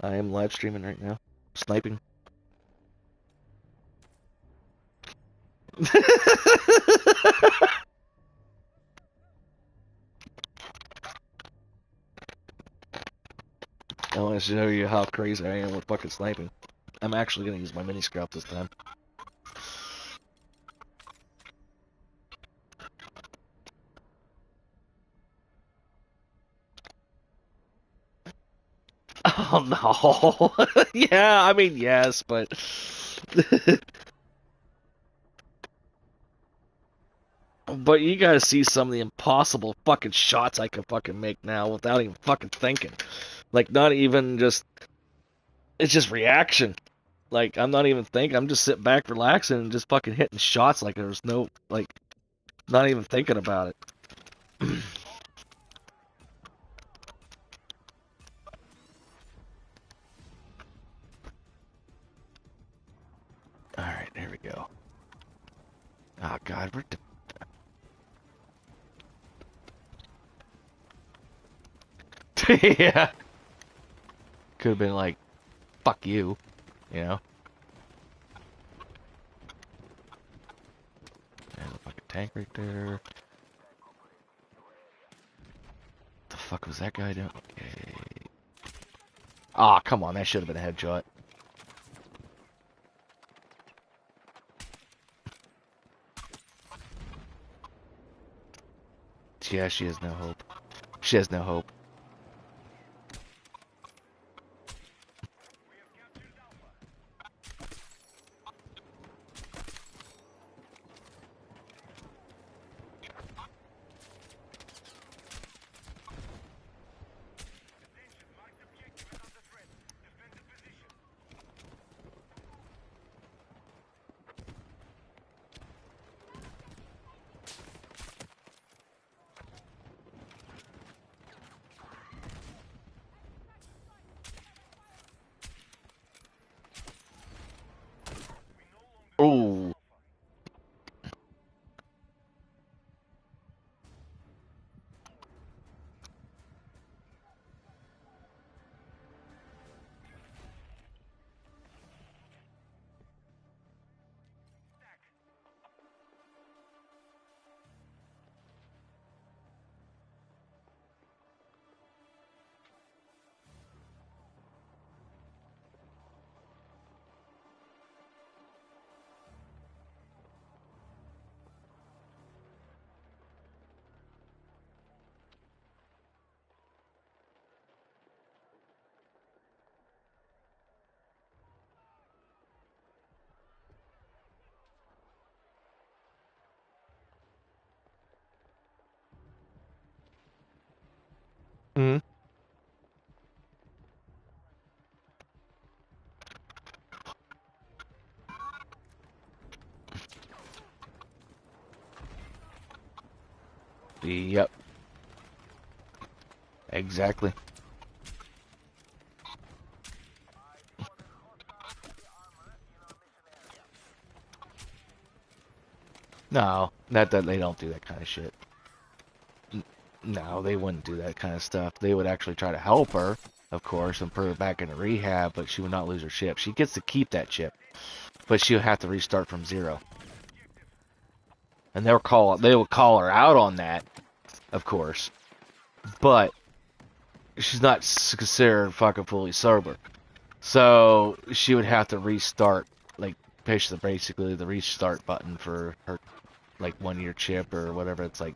I am live streaming right now. Sniping. I want to show you how crazy I am with fucking sniping. I'm actually gonna use my mini scout this time. Oh no. Yeah, I mean yes, but but you gotta see some of the impossible fucking shots I can fucking make now without even fucking thinking. Like not even just it's just reaction. Like I'm not even thinking, I'm just sitting back relaxing and just fucking hitting shots like there's no like not even thinking about it. Alright, there we go. Oh god, we're yeah. Could have been like, fuck you, you know? There's a fucking tank right there. The fuck was that guy doing? Okay. Ah, oh, come on, that should have been a headshot. Yeah, she has no hope. She has no hope. Oh. Mm. Yep. Exactly. No, that they don't do that kind of shit. No, they wouldn't do that kind of stuff. They would actually try to help her, of course, and put her back into rehab, but she would not lose her chip. She gets to keep that chip, but she'll have to restart from zero. And they will call her out on that, of course. But she's not considered fucking fully sober. So she would have to restart, like push basically the restart button for her like 1 year chip or whatever. It's like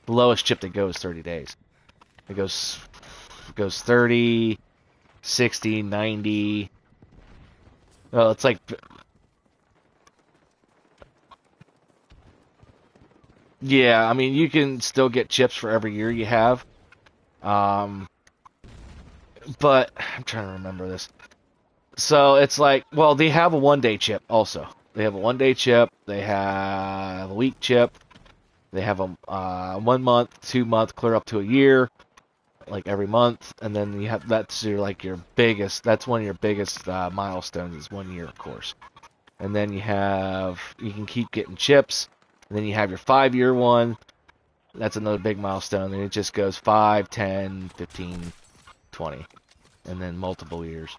the lowest chip that goes 30 days. It goes 30, 60, 90. Well, it's like yeah, I mean you can still get chips for every year you have. Um, but I'm trying to remember this. So it's like, well, they have a 1 day chip also. They have a 1 day chip. They have a week chip. They have a 1 month, 2 month, clear up to a year, like every month, and then you have that's your like your biggest. That's one of your biggest milestones is 1 year, of course. And then you can keep getting chips. And then you have your 5 year one. That's another big milestone. And it just goes 5, 10, 15, 20. and then multiple years.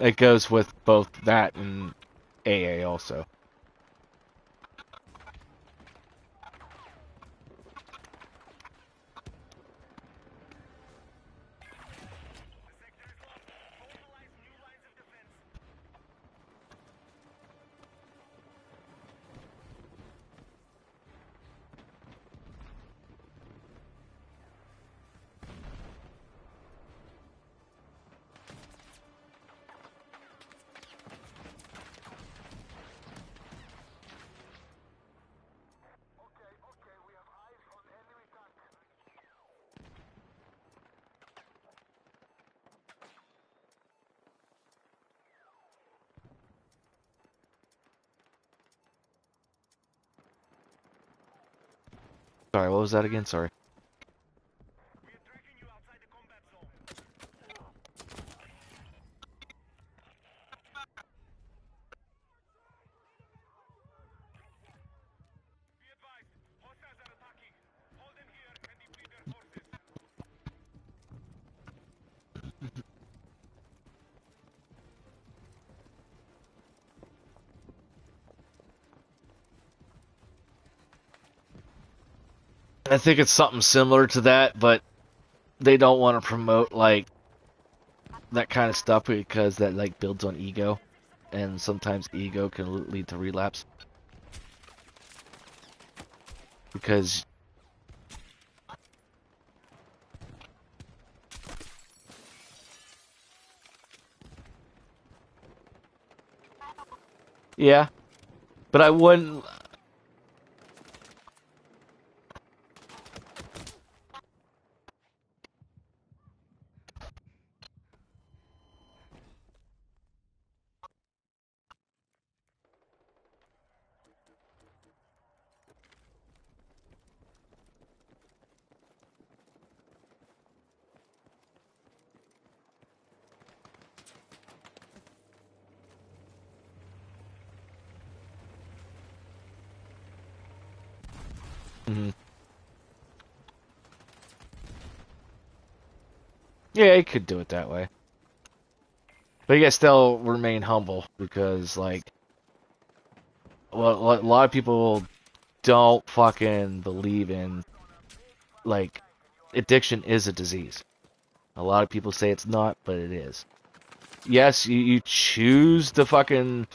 It goes with both that and AA also. Sorry, what was that again? Sorry. I think it's something similar to that, but they don't want to promote like that kind of stuff because that like builds on ego, and sometimes ego can lead to relapse. Because yeah, but I wouldn't. Mhm. Yeah, you could do it that way, but you gotta still remain humble because like, well, a lot of people don't fucking believe in like addiction is a disease. A lot of people say it's not, but it is. Yes, you choose to fucking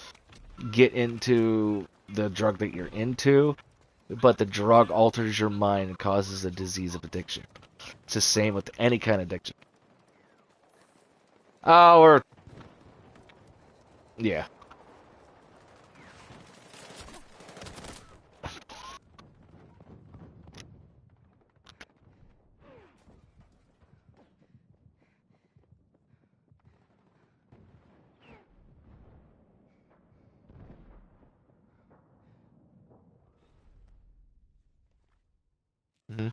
get into the drug that you're into, but the drug alters your mind and causes a disease of addiction. It's the same with any kind of addiction. Oh, or yeah. Hmm.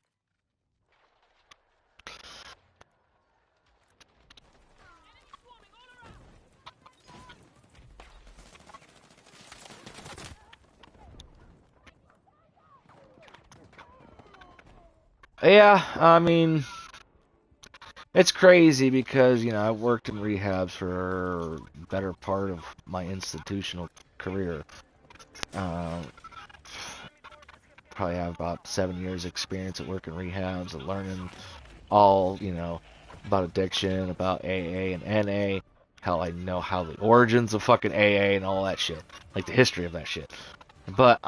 Yeah, I mean, it's crazy because, I worked in rehabs for the better part of my institutional career. Uh, Probably have about 7 years experience at working rehabs and learning all, about addiction, about AA and NA. Hell, I know how the origins of fucking AA and all that shit. Like the history of that shit. But,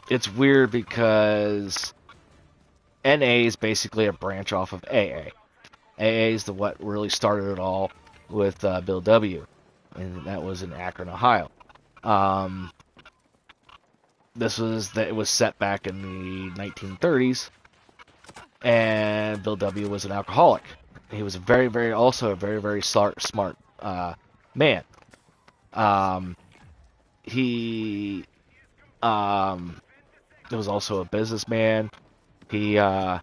it's weird because NA is basically a branch off of AA. AA is the what really started it all with Bill W. And that was in Akron, Ohio. Um, it was set back in the 1930s, and Bill W. was an alcoholic. He was also a very, very smart man. Um, he was also a businessman. He and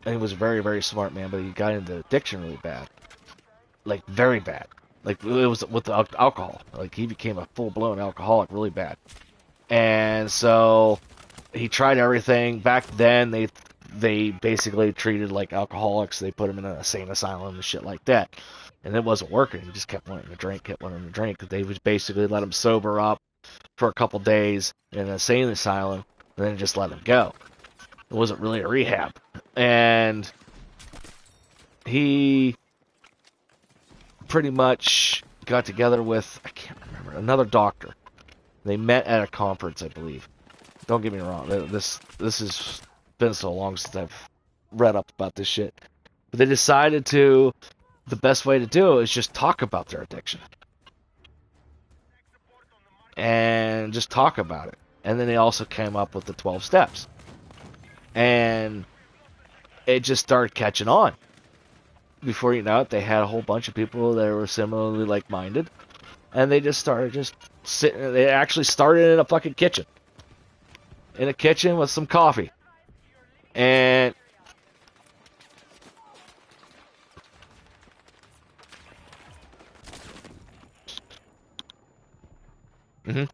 he was a very, very smart man, but he got into addiction really bad, like very bad. Like it was with the alcohol. Like he became a full blown alcoholic really bad, and so he tried everything. Back then, they basically treated like alcoholics. They put them in an insane asylum and shit like that, and it wasn't working. He just kept wanting to drink, kept wanting to drink. They would basically let him sober up for a couple days in an insane asylum, and then just let him go. It wasn't really a rehab, and he pretty much got together with, I can't remember, another doctor. They met at a conference, I believe. Don't get me wrong. This has been so long since I've read up about this shit. But they decided to, the best way to do it is just talk about their addiction. And just talk about it. And then they also came up with the 12 steps. And it just started catching on. Before you know it, they had a whole bunch of people that were similarly like-minded. And they just started just sitting, they actually started in a fucking kitchen. In a kitchen with some coffee. And mhm.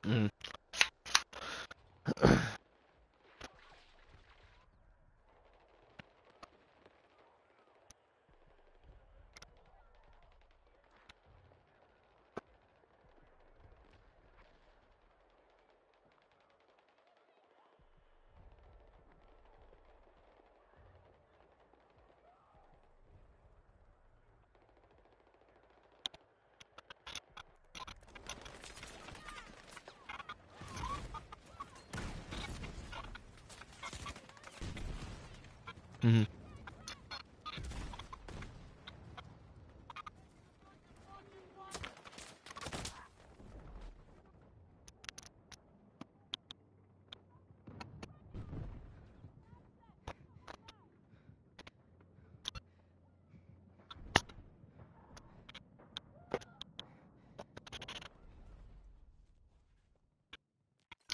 Mhm. Mhm.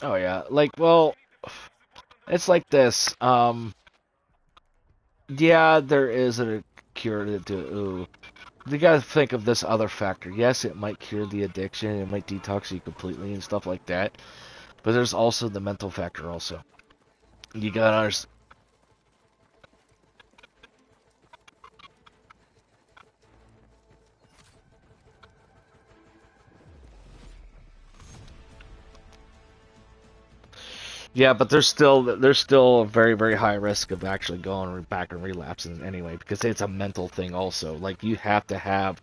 Oh yeah, like, well, it's like this. Yeah, there is a cure to do. You gotta think of this other factor. Yes, it might cure the addiction, it might detox you completely and stuff like that. But there's also the mental factor. Also, you gotta understand. Yeah, but there's still a very very high risk of actually going back and relapsing anyway because it's a mental thing also. Like you have to have,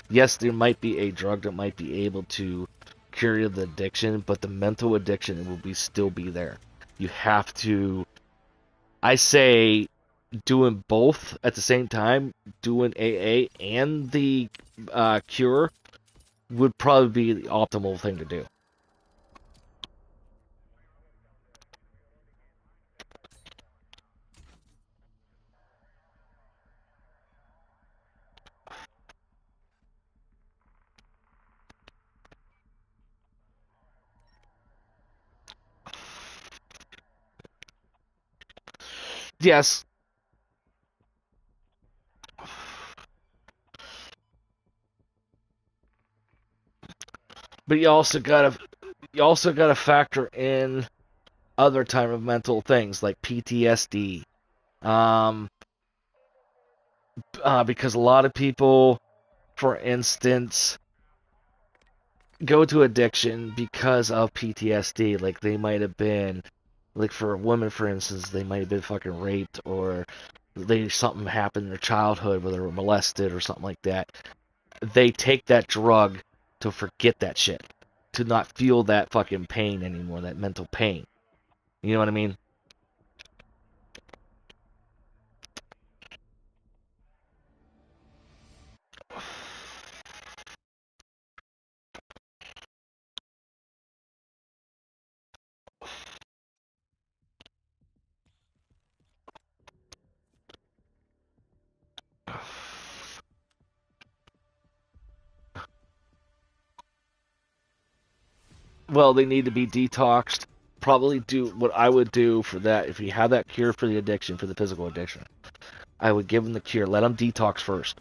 yes, there might be a drug that might be able to cure the addiction, but the mental addiction will be still be there. You have to, I say, doing both at the same time, doing AA and the cure would probably be the optimal thing to do. Yes, but you also gotta factor in other type of mental things like PTSD. Um, because a lot of people, for instance, go to addiction because of PTSD. Like they might have been, like for a woman, for instance, they might have been fucking raped or they something happened in their childhood where they were molested or something like that. They take that drug to forget that shit, to not feel that fucking pain anymore, that mental pain. You know what I mean? well, they need to be detoxed. Probably do what I would do for that if you have that cure for the addiction, for the physical addiction. I would give them the cure. Let them detox first,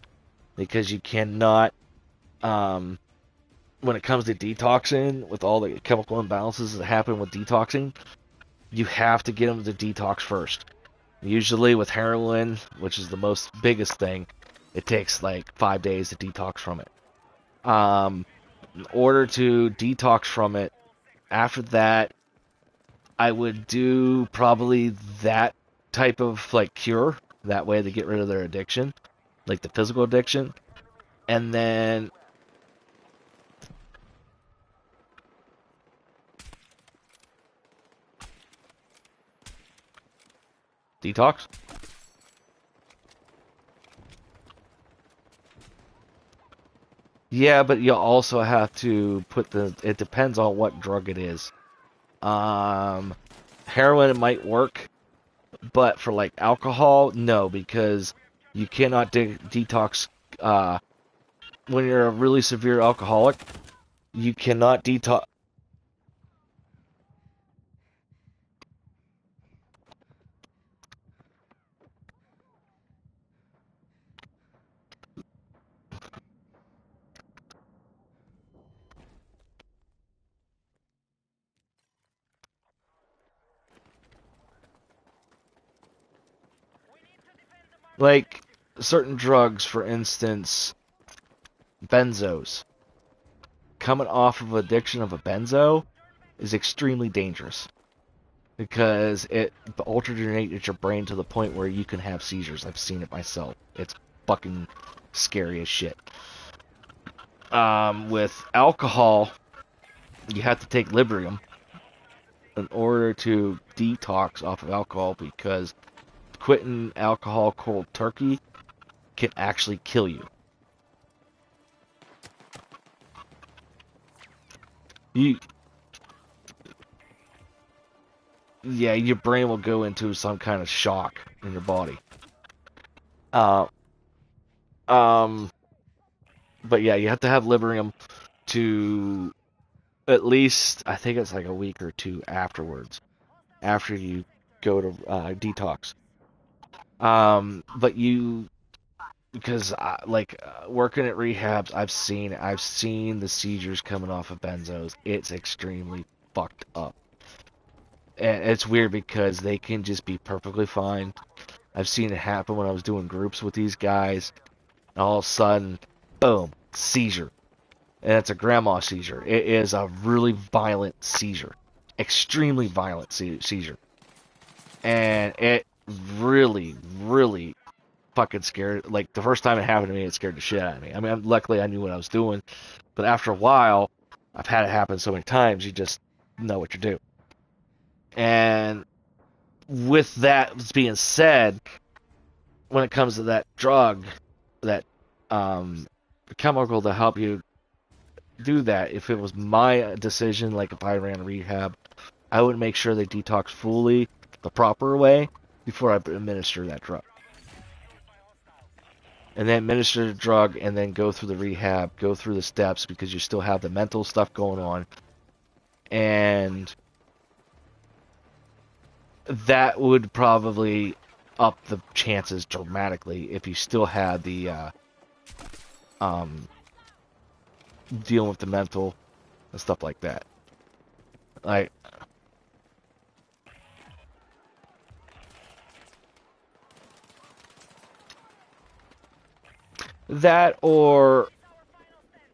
because you cannot. When it comes to detoxing, with all the chemical imbalances that happen with detoxing, you have to get them to detox first. Usually with heroin, which is the most biggest thing, it takes like 5 days to detox from it. In order to detox from it, after that, I would do probably that type of like cure. That way they get rid of their addiction, like the physical addiction. And then detox. Yeah, but you also have to put it depends on what drug it is. Um, Heroin it might work, but for like alcohol, no, because you cannot detox. Uh, when you're a really severe alcoholic, you cannot detox. Like certain drugs, for instance, benzos. Coming off of addiction of a benzo is extremely dangerous because it alterates your brain to the point where you can have seizures. I've seen it myself. It's fucking scary as shit. With alcohol, you have to take Librium in order to detox off of alcohol because quitting alcohol cold turkey can actually kill you. You, yeah, your brain will go into some kind of shock in your body. Uh, um, but yeah, you have to have Librium to at least, I think it's like a week or two afterwards, after you go to detox. But you, because working at rehabs, I've seen the seizures coming off of benzos. It's extremely fucked up, and it's weird because they can just be perfectly fine. I've seen it happen when I was doing groups with these guys, and all of a sudden, boom, seizure, and it's a grandma seizure. It is a really violent seizure, extremely violent seizure, and it really, really fucking scared. Like the first time it happened to me, it scared the shit out of me. I mean, luckily I knew what I was doing, but after a while, I've had it happen so many times, you just know what you do. And with that being said, when it comes to that drug, that um, chemical to help you do that, if it was my decision, like if I ran a rehab, I would make sure they detox fully the proper way before I administer that drug. And then administer the drug and then go through the rehab, go through the steps because you still have the mental stuff going on. And that would probably up the chances dramatically if you still had the um, dealing with the mental and stuff like that. Like that, or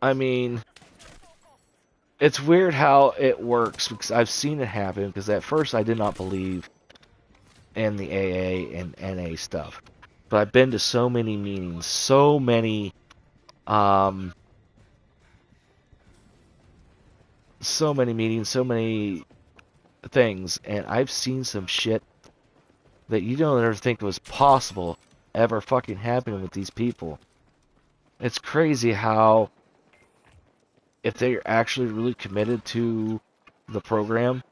I mean, it's weird how it works because I've seen it happen. Because at first I did not believe in the AA and NA stuff, but I've been to so many meetings, um, so many meetings, so many things, and I've seen some shit that you don't ever think was possible ever fucking happening with these people. It's crazy how, if they're actually really committed to the program,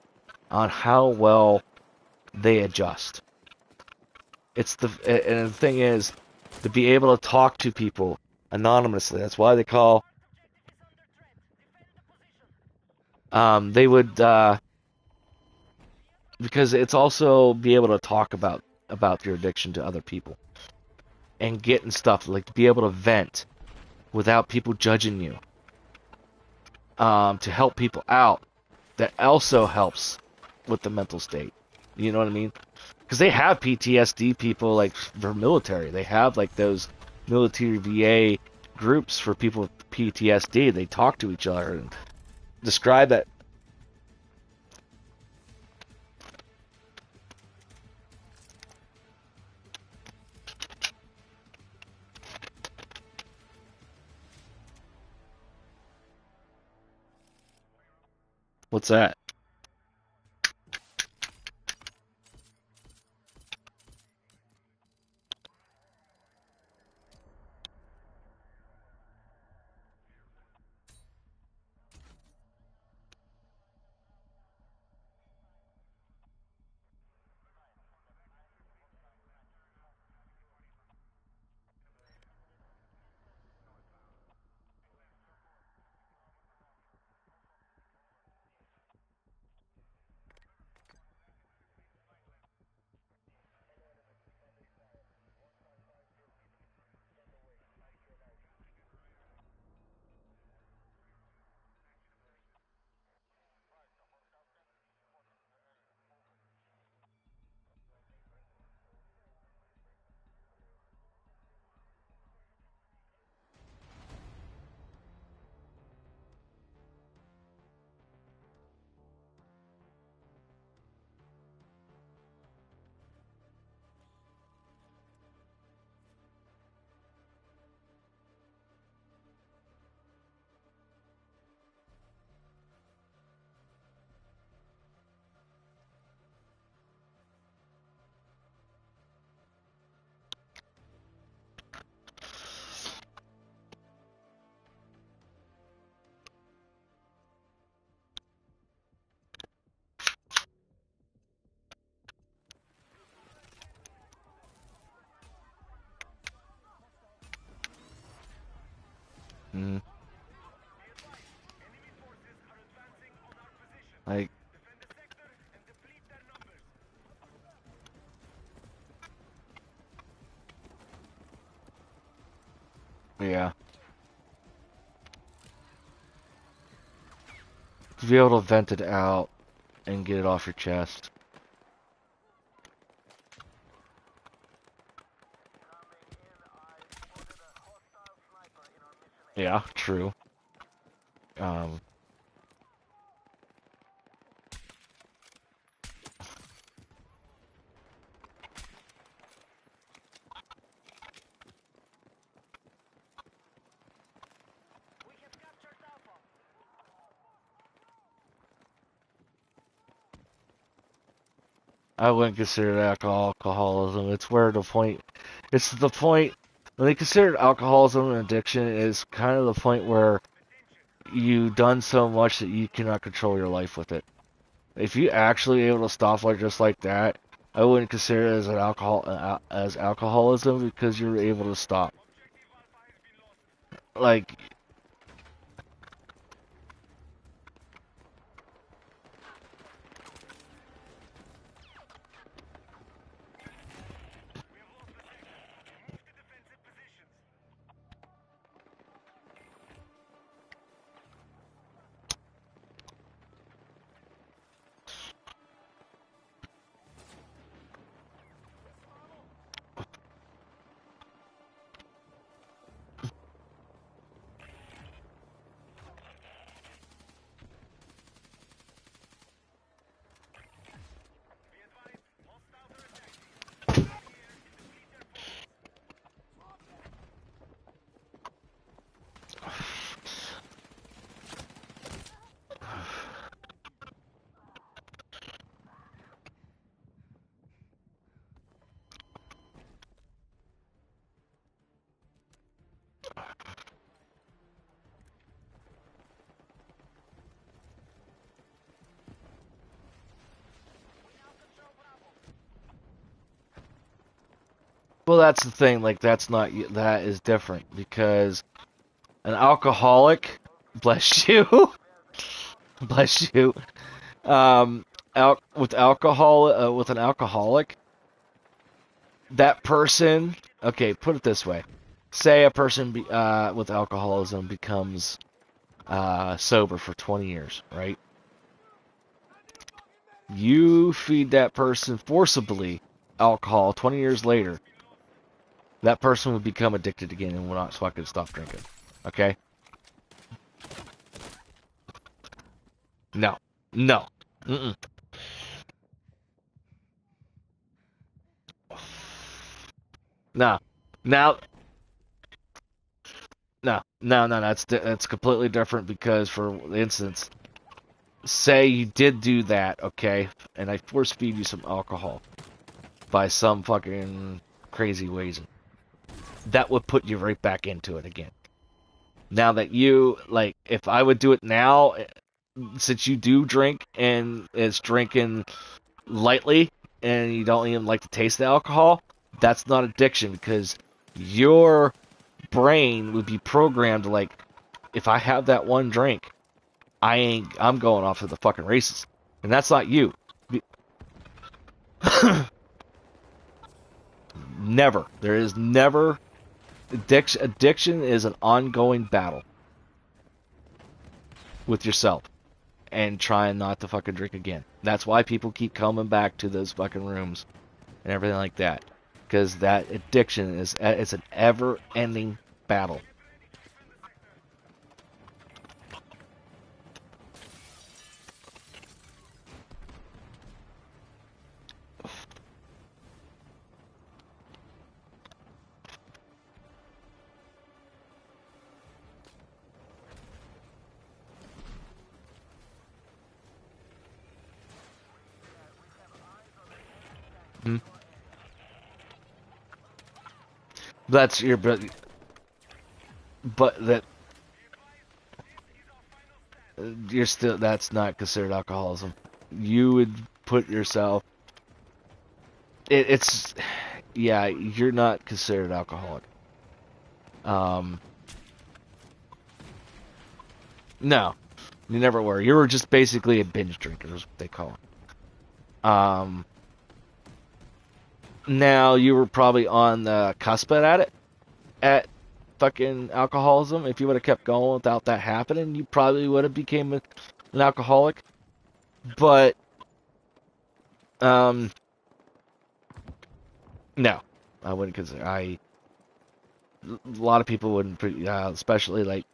on how well they adjust. And the thing is, to be able to talk to people anonymously. That's why they call They would because it's also be able to talk about your addiction to other people and getting stuff like to be able to vent without people judging you. To help people out that also helps with the mental state. You know what I mean? Because they have PTSD people like for military. They have like those military VA groups for people with PTSD. They talk to each other and describe that. What's that? Mm, like, yeah, to be able to vent it out and get it off your chest. Yeah, true. Um, I wouldn't consider it alcoholism. It's where the point. It's the point when they consider alcoholism and addiction is kind of the point where you've done so much that you cannot control your life with it. If you actually able to stop like just like that, I wouldn't consider it as an as alcoholism because you're able to stop. Like, well, that's the thing. Like, that's not that is different because an alcoholic, bless you, Bless you. With alcohol, with an alcoholic, that person. Okay, put it this way: say a person with alcoholism becomes sober for 20 years, right? You feed that person forcibly alcohol 20 years later, that person would become addicted again and will not fucking stop drinking. Okay? No. No. Mm-mm. No. Now, no. That's completely different because, for instance, say you did do that, okay, and I force feed you some alcohol by some fucking crazy ways, that would put you right back into it again. Now that you, like, if I would do it now, since you do drink and it's drinking lightly and you don't even like to taste the alcohol, that's not addiction because your brain would be programmed to, like, if I have that one drink, I'm going off to the fucking races. And that's not you. Never. There is never addiction. Addiction is an ongoing battle with yourself and trying not to fucking drink again. That's why people keep coming back to those fucking rooms and everything like that. Because that addiction is it's an ever-ending battle. Hmm. That's your but that you're still that's not considered alcoholism. You would put yourself. It's yeah, you're not considered alcoholic. Um, no, you never were. You were just basically a binge drinker, is what they call it. Now you were probably on the cusp at it, at fucking alcoholism. If you would have kept going without that happening, you probably would have became an alcoholic. But um, no, I wouldn't consider. A lot of people wouldn't, especially like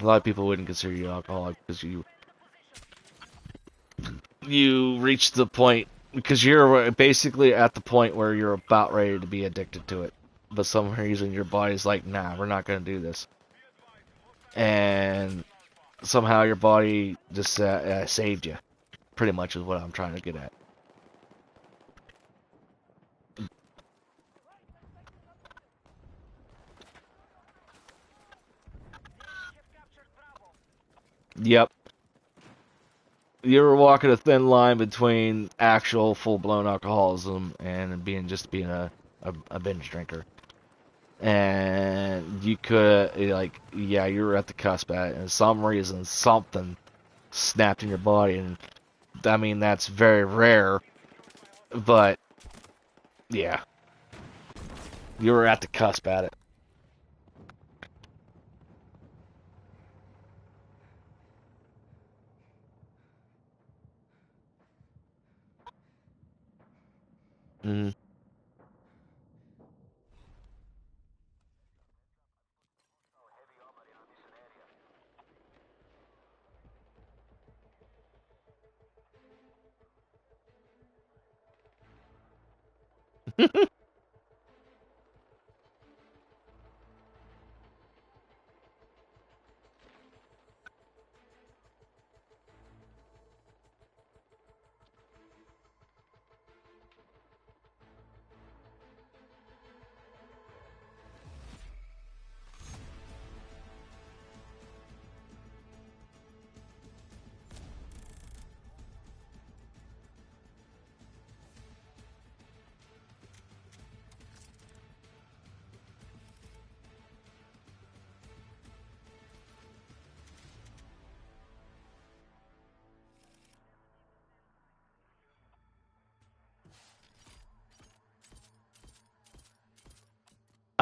a lot of people wouldn't consider you alcoholic because you reach the point because you're basically at the point where you're about ready to be addicted to it, but some reason your body's like, nah, we're not going to do this, and somehow your body just saved you. Pretty much is what I'm trying to get at. Yep, you're walking a thin line between actual full-blown alcoholism and being a binge drinker. And you could like, yeah, you were at the cusp at it, and some reason something snapped in your body, and I mean that's very rare, but yeah, you were at the cusp at it. Mm-hmm.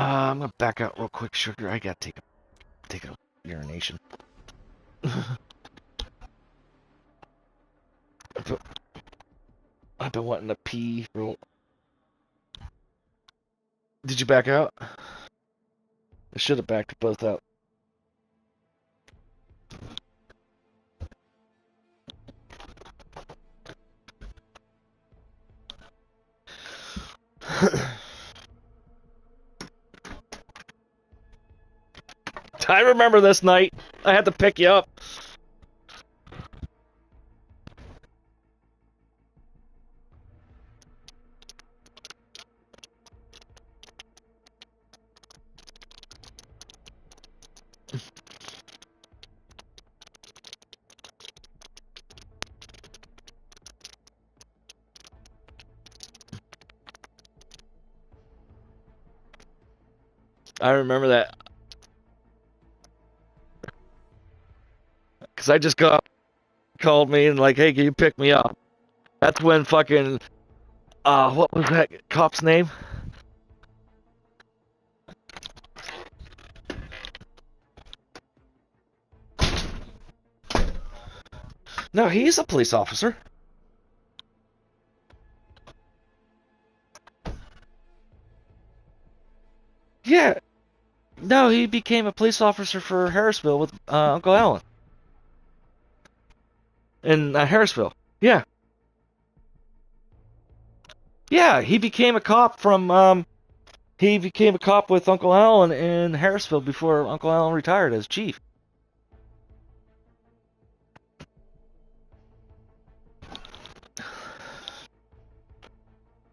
I'm gonna back out real quick, sugar. I gotta take a urination. I've been wanting to pee. Did you back out? I should have backed both out. I remember this night. I had to pick you up. I remember that. Because I just called me and like, hey, can you pick me up? That's when fucking, what was that cop's name? No, he's a police officer. Yeah. No, he became a police officer for Harrisville with Uncle Alan. In Harrisville. Yeah. Yeah, he became a cop he became a cop with Uncle Alan in Harrisville before Uncle Alan retired as chief.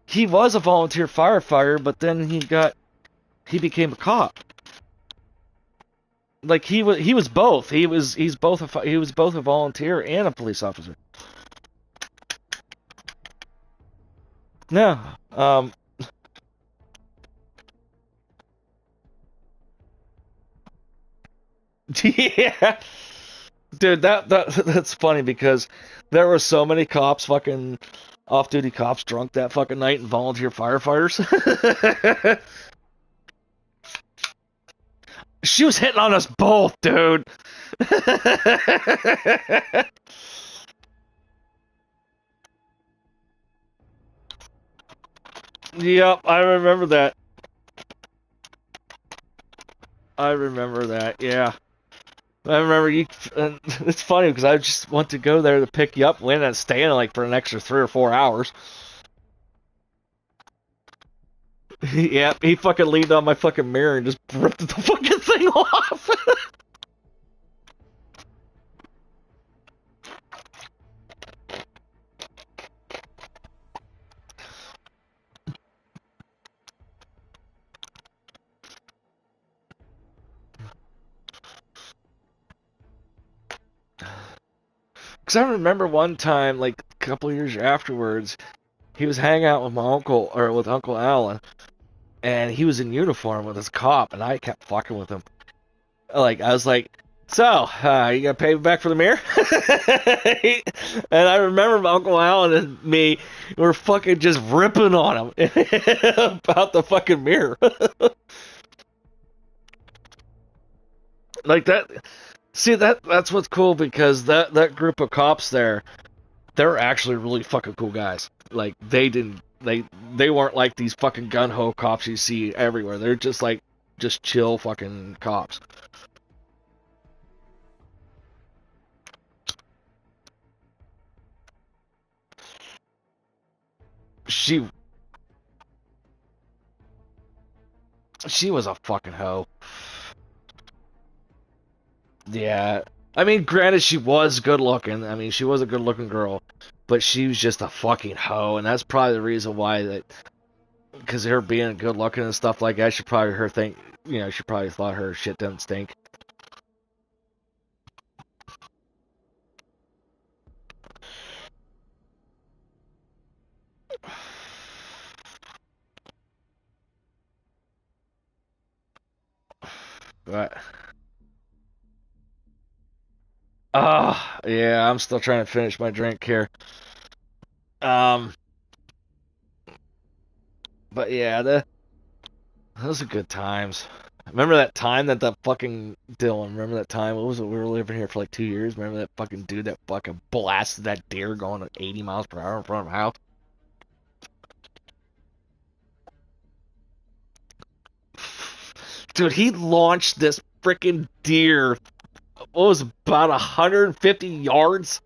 He was a volunteer firefighter, but then he became a cop. Like he was both. He was both a volunteer and a police officer. No. Yeah. Dude, that's funny because there were so many cops, fucking off-duty cops, drunk that fucking night, and volunteer firefighters. She was hitting on us both, dude. Yep, I remember that. I remember that. Yeah, I remember you. And it's funny because I just want to go there to pick you up, win, and staying like for an extra 3 or 4 hours. Yeah, he fucking leaned on my fucking mirror and just ripped the fucking thing off. Because I remember one time, like a couple years afterwards, he was hanging out with my uncle or with Uncle Alan, and he was in uniform with his cop, and I kept fucking with him. Like I was like, "So, you gonna pay me back for the mirror?" And I remember my Uncle Alan and me were fucking just ripping on him about the fucking mirror. Like that. See that's what's cool because that group of cops there, they're actually really fucking cool guys. Like they weren't like these fucking gun ho cops you see everywhere. They're just like just chill fucking cops. She she was a fucking hoe. Yeah. I mean, granted, she was good looking. I mean, she was a good looking girl, but she was just a fucking hoe, and that's probably the reason why that. Because her being good looking and stuff like that, she probably her think, she probably thought her shit didn't stink. But, yeah, I'm still trying to finish my drink here. Um, but yeah, Those are good times. Remember that time that fucking Dylan? Remember that time? What was it? We were living here for like 2 years. Remember that fucking dude that fucking blasted that deer going at 80 miles per hour in front of our house? Dude, he launched this freaking deer. What was it, about 150 yards?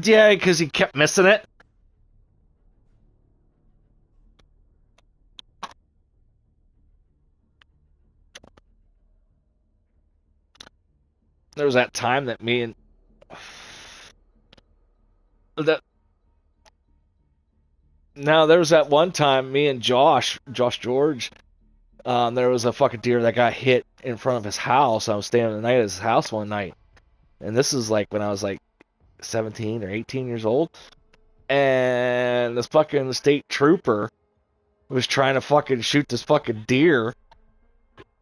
Yeah, because he kept missing it. There was that time that me and that now there was that one time me and Josh George, there was a fucking deer that got hit in front of his house. I was staying the night at his house one night, and this is like when I was like 17 or 18 years old, and this fucking state trooper was trying to fucking shoot this fucking deer.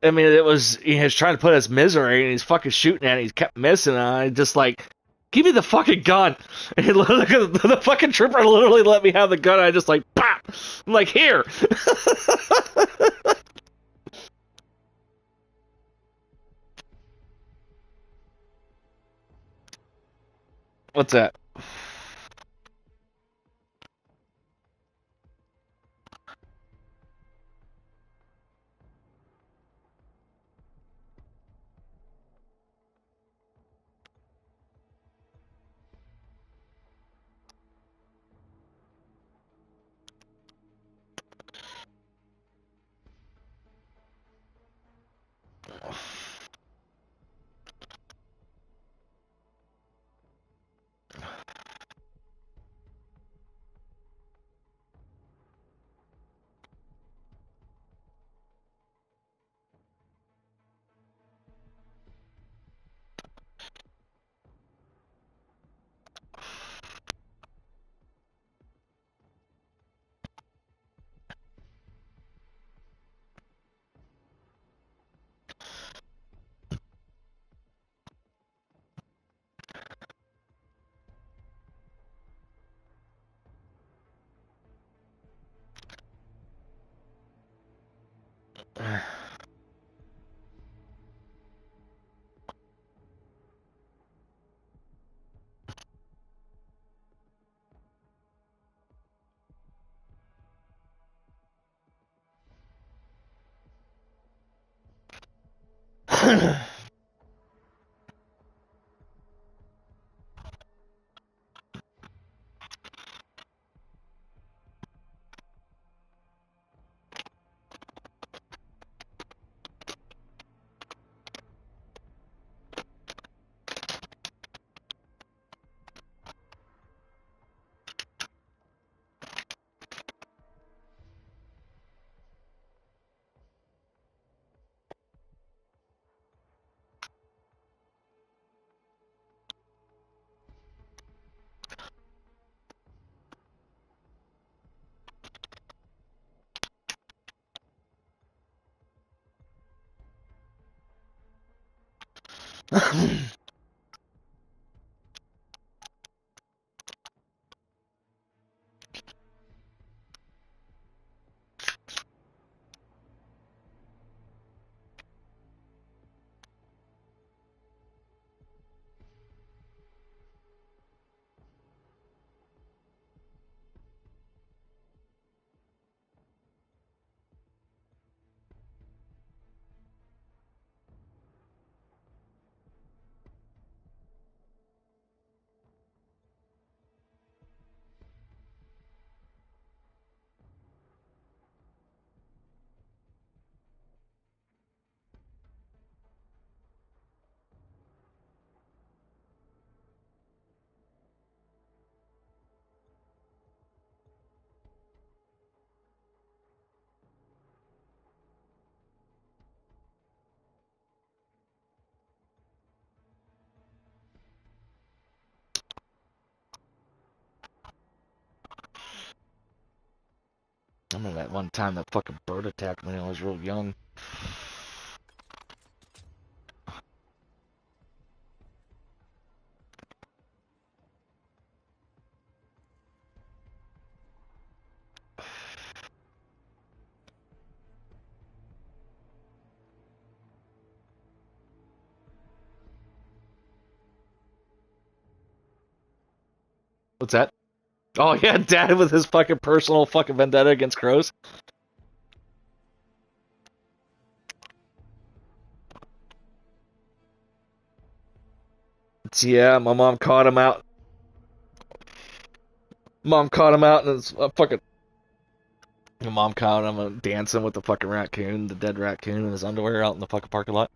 I mean, he was trying to put his misery, and he's fucking shooting at it. He kept missing, and I just like, give me the fucking gun. And he the fucking trooper literally let me have the gun. And I just like, pop. I'm like, here. What's that? remember that one time that fucking bird attacked me when I was real young. What's that? Oh yeah, Dad with his fucking personal fucking vendetta against crows. Yeah, my mom caught him out. Mom caught him out, and it's fucking. My mom caught him dancing with the fucking raccoon, the dead raccoon in his underwear out in the fucking parking lot.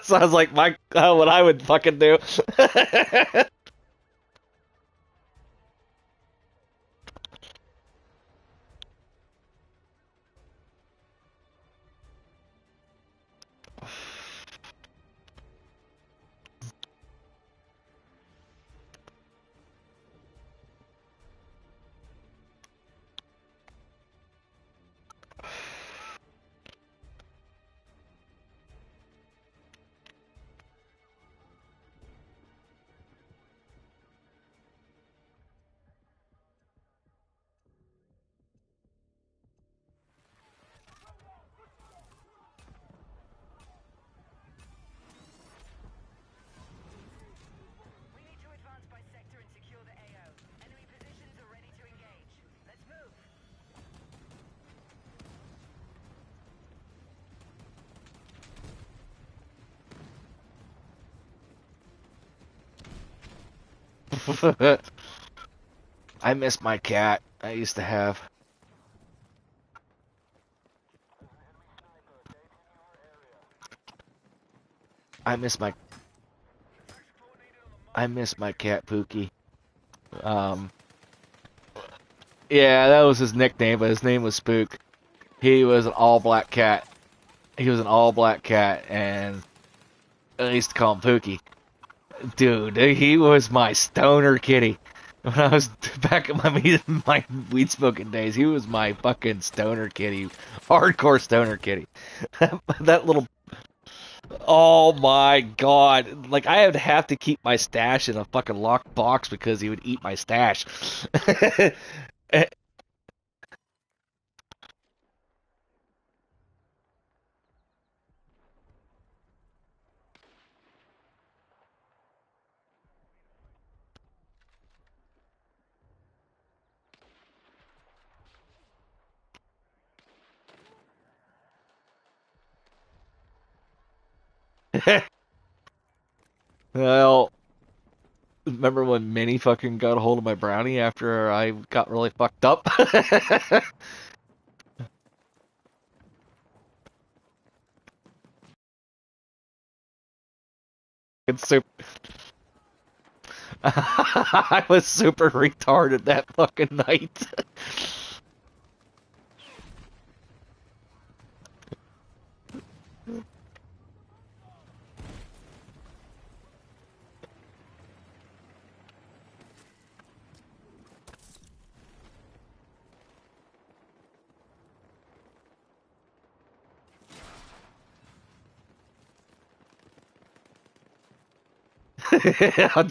Sounds like my what I would fucking do. I miss my cat I used to have. I miss my I miss my cat Pookie. Um, yeah, that was his nickname, but his name was Spook. He was an all black cat. He was an all black cat, and I used to call him Pookie. Dude, he was my stoner kitty. When I was back in my weed smoking days, he was my fucking stoner kitty, hardcore stoner kitty. That little, oh my god! Like I would have to keep my stash in a fucking locked box because he would eat my stash. Well, remember when Minnie fucking got a hold of my brownie after I got really fucked up? It's super. I was super retarded that fucking night.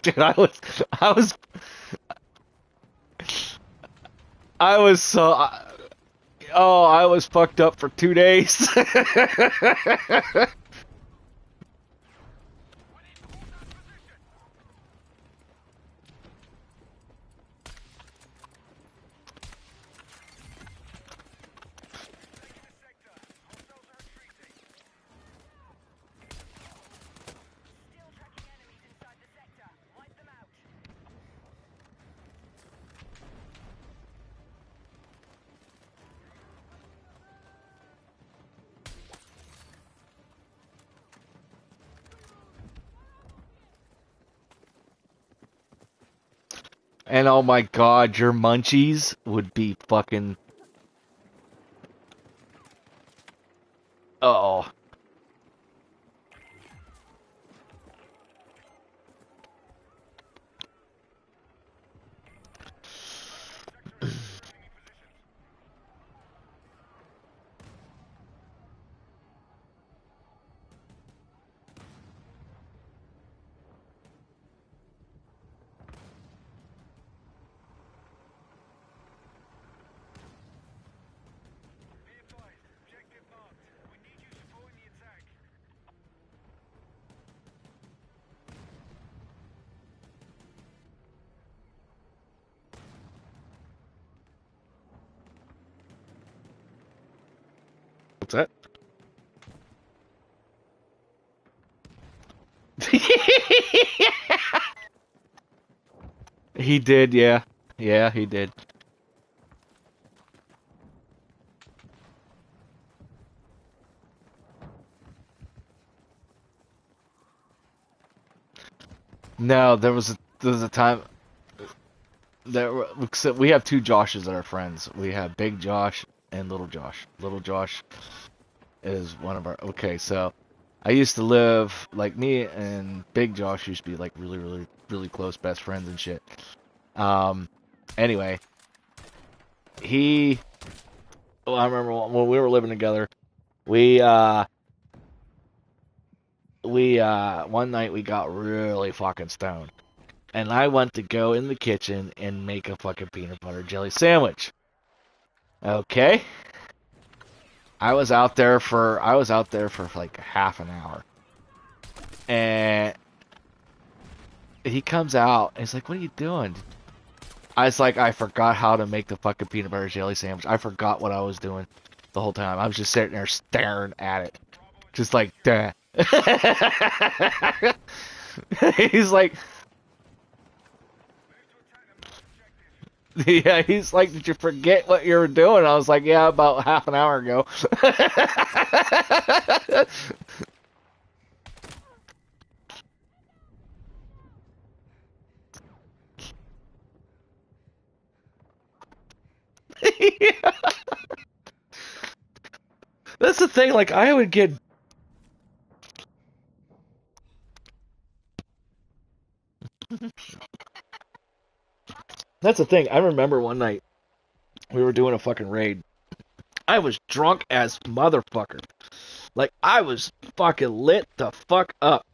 Dude, I was I was so. Oh, I was fucked up for 2 days. And oh my god, your munchies would be fucking. Uh oh. What's that? He did, yeah. Yeah, he did. No, there was a time so we have two Joshes that are friends. We have Big Josh and Little Josh. Little Josh is one of our. Okay, so I used to live like me and Big Josh used to be like really, really, really close best friends and shit. Um, anyway, he. Well, I remember when we were living together, we one night we got really fucking stoned. And I went to go in the kitchen and make a fucking peanut butter jelly sandwich. Okay? I was out there for like half an hour. And he comes out and he's like, "What are you doing?" I was like, "I forgot how to make the fucking peanut butter jelly sandwich. I forgot what I was doing the whole time. I was just sitting there staring at it. Just like, duh." He's like, yeah, he's like, "Did you forget what you were doing?" I was like, "Yeah, about half an hour ago." Yeah. That's the thing, like, I would get. That's the thing, I remember one night, we were doing a fucking raid. I was drunk as motherfucker. Like, I was fucking lit the fuck up.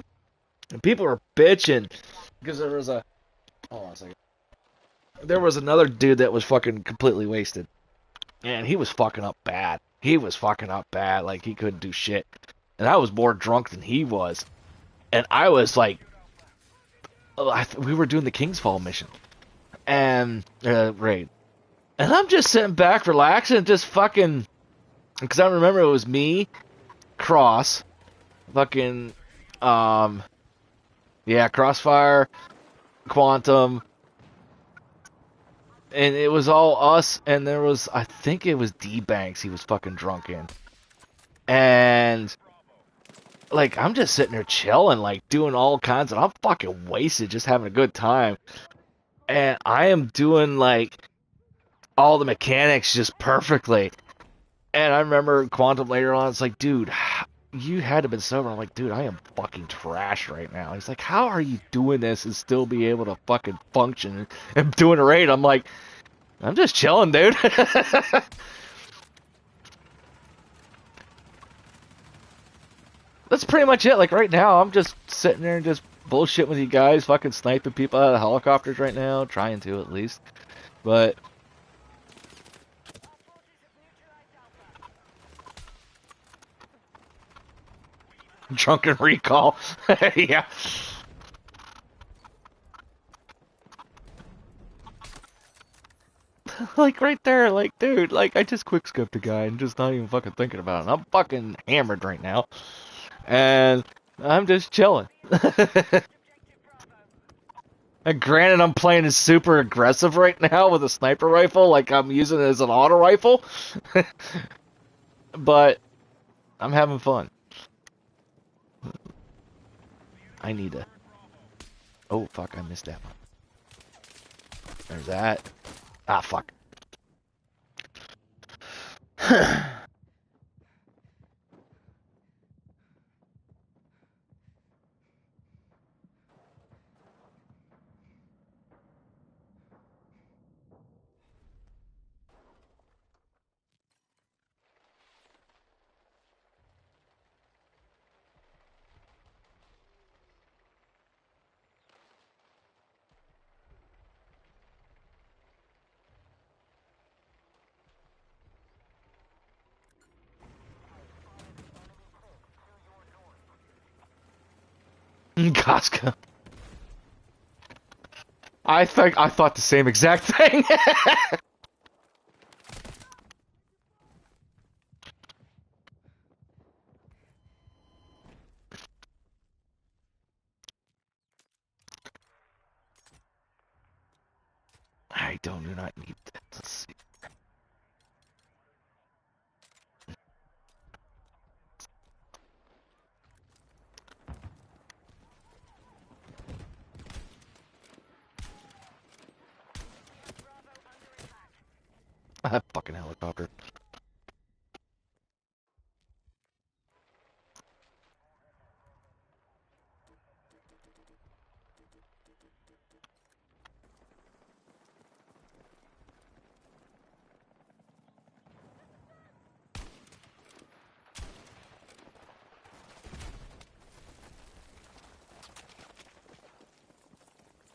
And people were bitching, because there was a. Hold on a second. There was another dude that was fucking completely wasted. And he was fucking up bad. He was fucking up bad. Like, he couldn't do shit. And I was more drunk than he was. And I was like, we were doing the King's Fall mission. And, raid. And I'm just sitting back, relaxing, just fucking. Because I remember it was me, Cross, fucking, yeah, Crossfire, Quantum, and it was all us, and there was, I think it was D-Banks he was fucking drunk in. And, like, I'm just sitting there chilling, like, doing all kinds of, I'm fucking wasted, just having a good time. And I am doing, like, all the mechanics just perfectly. And I remember Quantum later on, it's like, "Dude, you had to have been sober." I'm like, "Dude, I am fucking trash right now." He's like, "How are you doing this and still be able to fucking function and doing a raid?" I'm like, "I'm just chilling, dude." That's pretty much it. Like, right now, I'm just sitting there and just bullshit with you guys, fucking sniping people out of the helicopters right now, trying to at least. But Drunken recall. Yeah. Like right there, like dude, like I just quick scoped a guy and just not even fucking thinking about it. I'm fucking hammered right now, and I'm just chilling. And granted, I'm playing as super aggressive right now with a sniper rifle, like I'm using it as an auto rifle, but I'm having fun. I need to. Oh fuck, I missed that one. There's that. Ah fuck. Costco. I thought the same exact thing. I do not need that. Let's see. That fucking helicopter.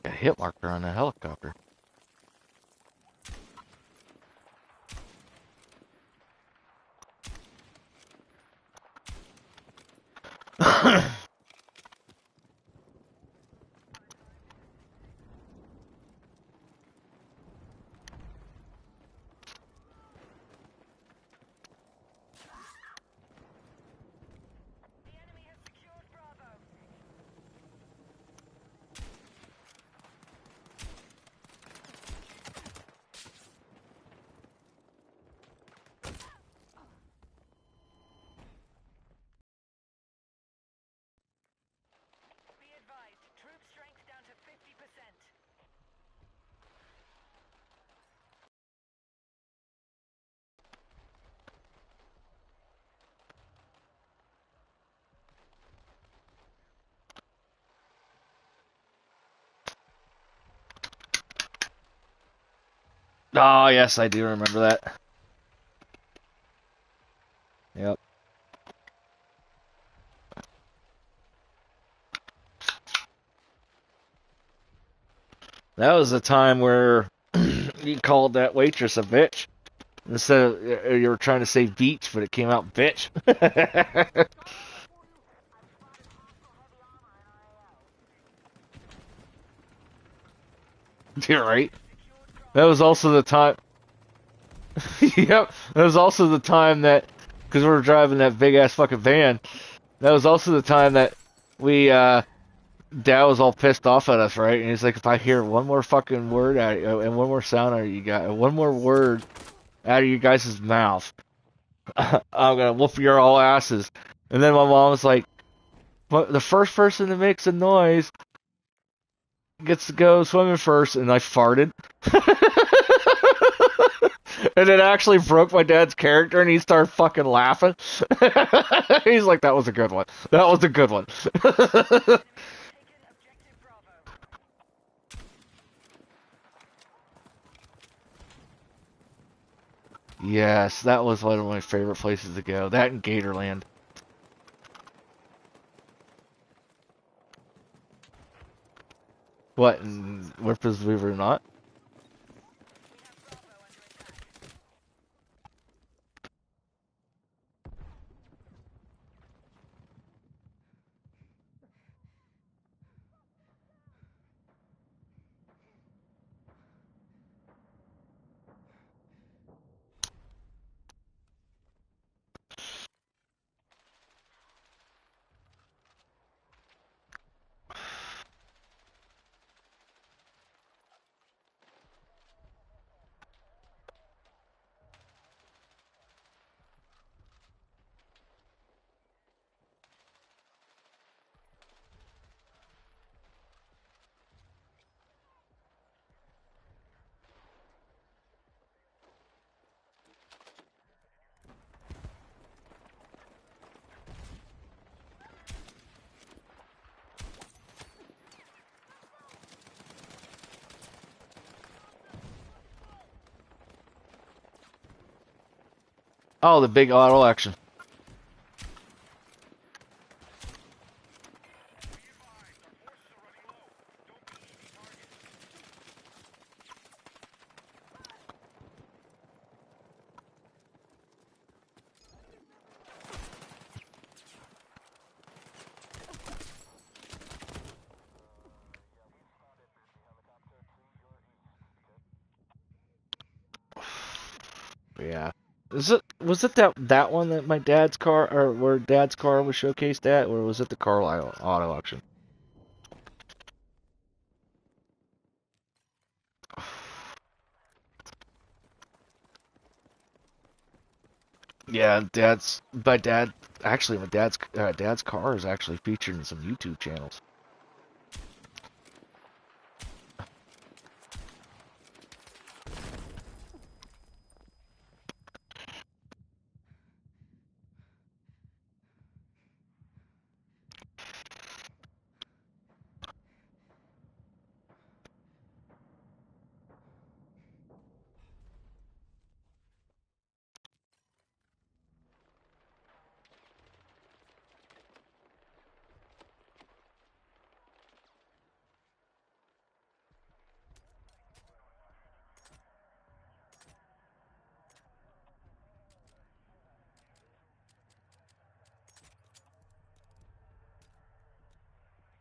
Got a hit marker on that helicopter. Oh, yes, I do remember that. Yep. That was a time where you called that waitress a bitch. Instead of you were trying to say beach, but it came out bitch. You're right. That was also the time. Yep. That was also the time that, because we were driving that big ass fucking van. That was also the time that we, Dad was all pissed off at us, right? And he's like, if I hear one more fucking word out of you, and one more sound out of you guys, one more word out of you guys' mouth, I'm gonna whoop your all asses. And then my mom was like, "What? The first person that makes a noise gets to go swimming first," and I farted. And it actually broke my dad's character, and he started fucking laughing. He's like, "That was a good one. That was a good one." Yes, that was one of my favorite places to go. That and Gatorland. What? And Whippers Weaver not? Oh, the big auto action. Yeah. Was it that one that my dad's car or where dad's car was showcased at, or was it the Carlisle auto auction? Yeah, my dad's car is actually featured in some YouTube channels.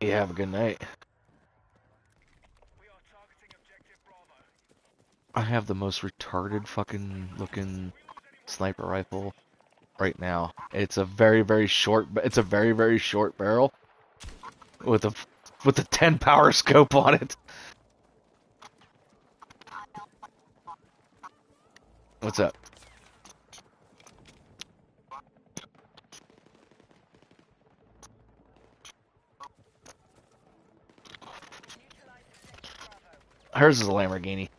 Yeah, have a good night. I have the most retarded fucking looking sniper rifle right now. It's a very very short barrel with a 10 power scope on it. What's up? Hers is a Lamborghini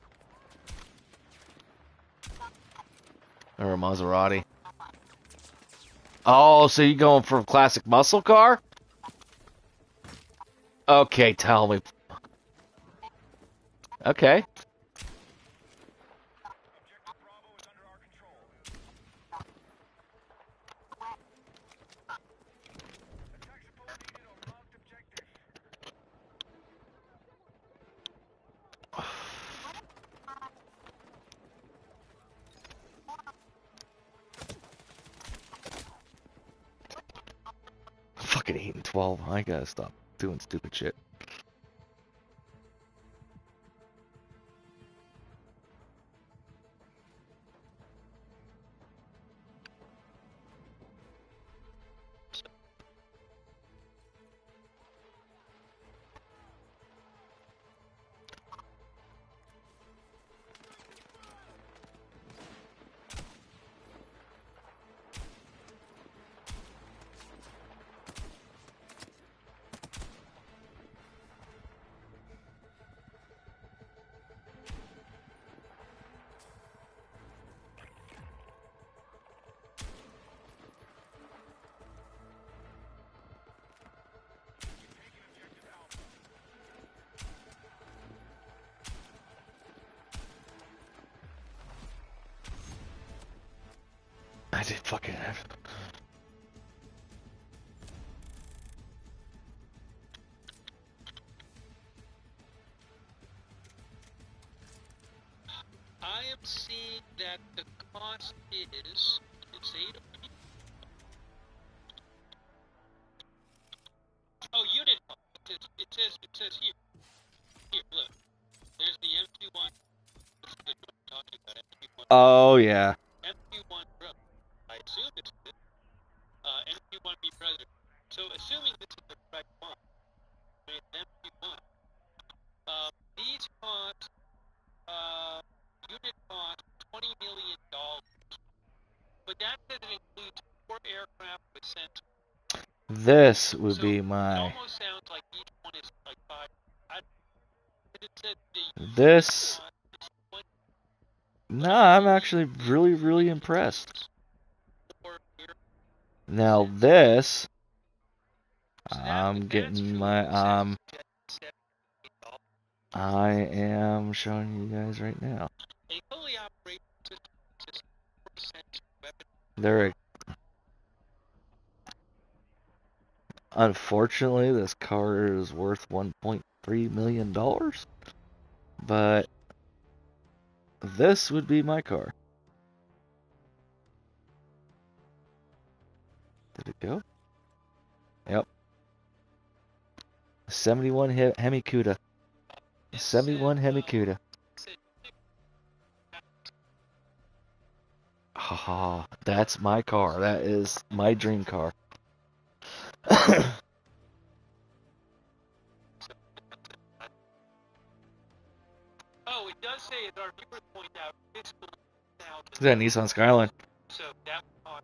or a Maserati. Oh, so you going for a classic muscle car? Okay, tell me. Okay. Fucking 8 and 12. I gotta stop doing stupid shit. I did fucking have. I am seeing that the cost is eight. Oh, unit cost. It says here. Here, look. There's the MP1. This is what I'm talking about. MP1. Oh yeah. MP1 Pro. I assume it's this. MP1B President. So assuming this is the right one, it's MP1. These cost unit cost $20 million. But that doesn't include 4 aircraft with sensors. This would So be it my. almost sounds like each one is like five. It said the This. No, I'm actually really, really impressed. Now this. I'm getting my I am showing you guys right now. A fully operating system consists of 4 sensor weapon They're unfortunately this car is worth $1.3 million, but this would be my car. Did it go? Yep. 71 Hemi Cuda. 71 Hemi Cuda. Haha, that's my car. That is my dream car. Oh, it does say, as our viewers point out, fiscal That Nissan Skyline. So that was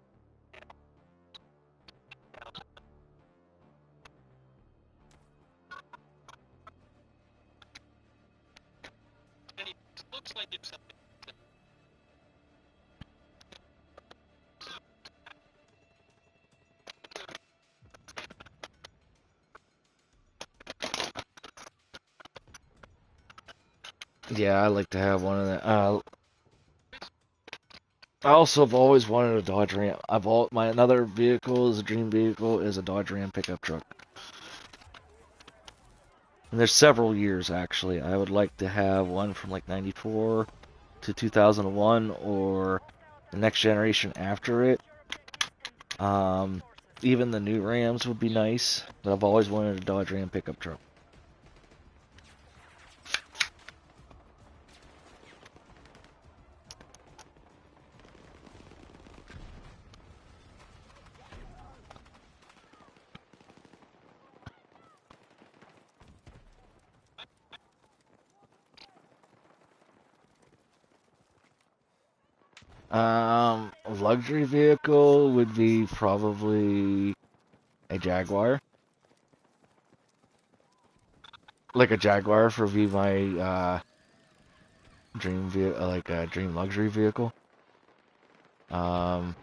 it looks like it's something. Yeah, I like to have one of that. I also have always wanted a Dodge Ram. My another vehicle is a dream vehicle is a Dodge Ram pickup truck. And there's several years actually. I would like to have one from like 94 to 2001 or the next generation after it. Even the new Rams would be nice, but I've always wanted a Dodge Ram pickup truck. Luxury vehicle would be probably a Jaguar. Like a Jaguar for be my dream vehicle, like a dream luxury vehicle. Um,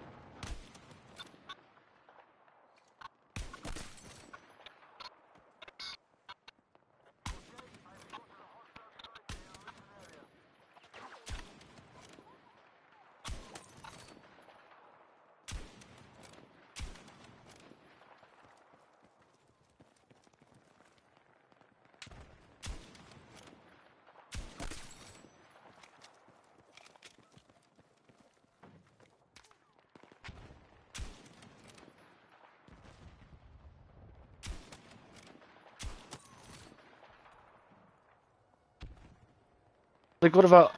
like what about?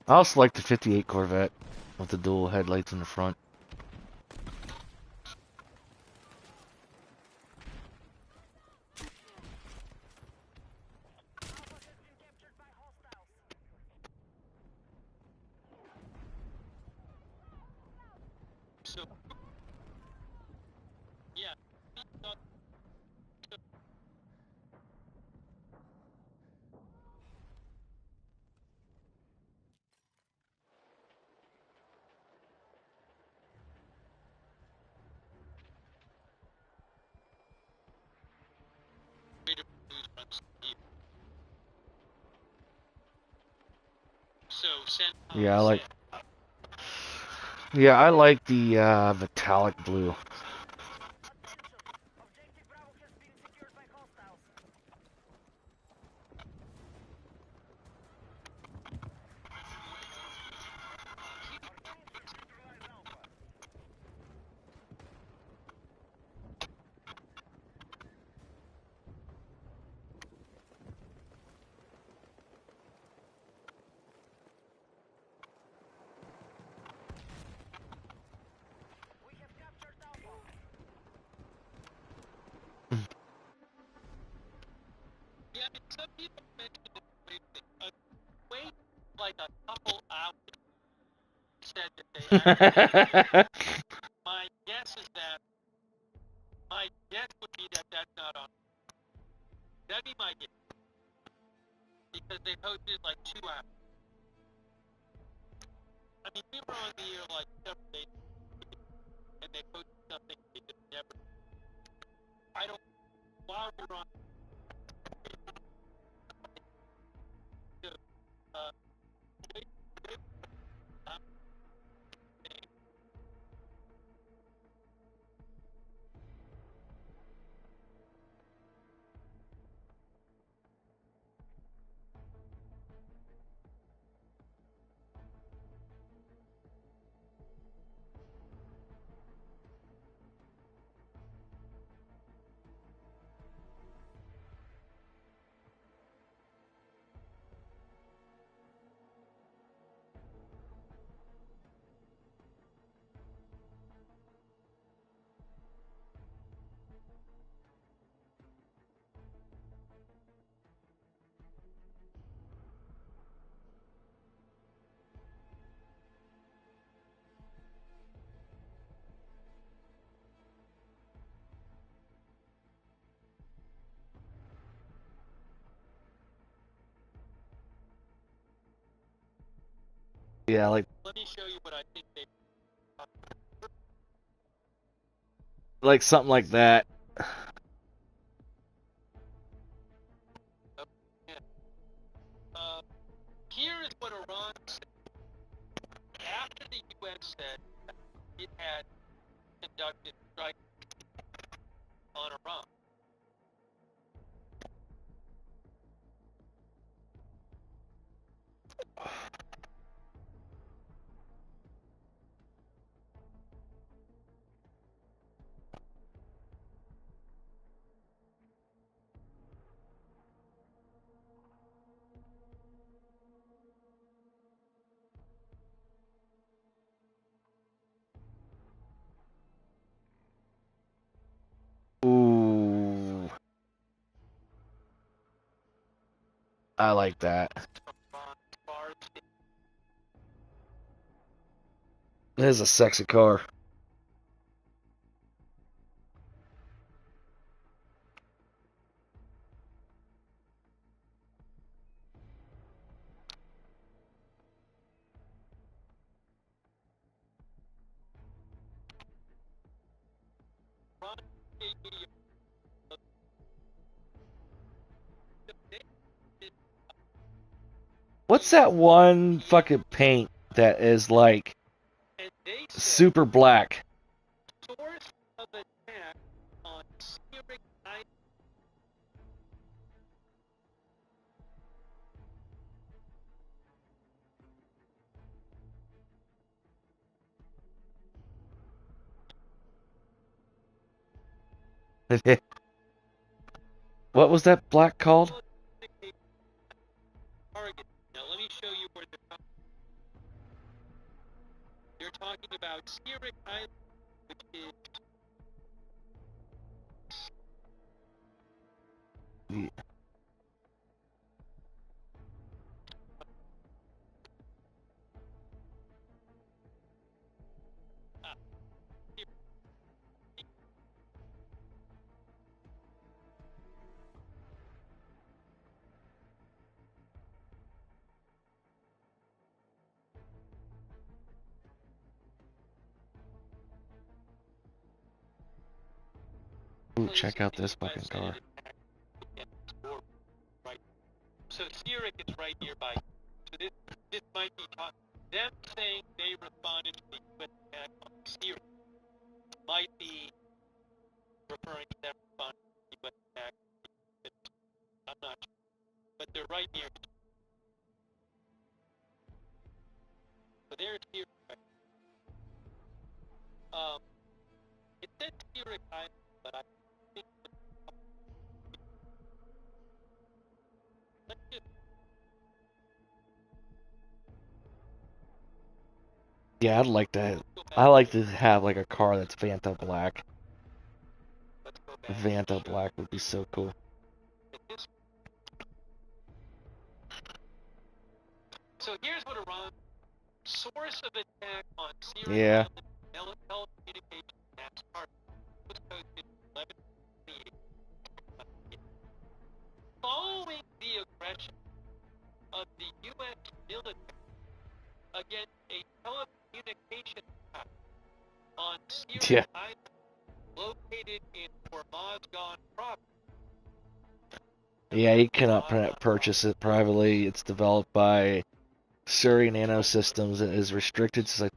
I also like the 58 Corvette with the dual headlights in the front. So, yeah. So, send. Yeah, I like. Yeah, I like the metallic blue. Yeah, I mean, some people mentioned it briefly. Wait like a couple hours. Said that they actually. My guess is that. My guess would be that that's not on. That'd be my guess because they posted like 2 hours. I mean, we were on the air like several days, and they posted something they just never. I don't. While we were on the, uh, Yeah, let me show you what I think they. like something like that. Yeah. Here is what Iran said after the U.S. said it had conducted strikes on Iran. Ooh, I like that. As far as It is a sexy car. Iran media, What's that one fucking paint that is like and they said super black? source of attack on Syrian island. What was that black called? Target. Now let me show you where they're coming. talking about Syric Island, which is Yeah. Ooh, check out this fucking car. Right. So Syric is right nearby. So this might be them saying they responded to the U.S. attack on Syria might be referring to them responding to the U.S. attack. I'm not sure, but they're right near. So there's Syric. Right? It said Syric Island, but I think let's just Yeah, I'd like to. I like to have like a car that's Vanta black. go back. Vanta black would be so cool. So here's what Iran source of attack on Syrian Yeah. telecommunications maps are posted 11/28. Following the aggression of the U.S. military against a telecommunications tower on Syrian Yeah. Island located in Hormozgan province. Yeah, you cannot purchase it privately. It's developed by Surrey Nanosystems and is restricted to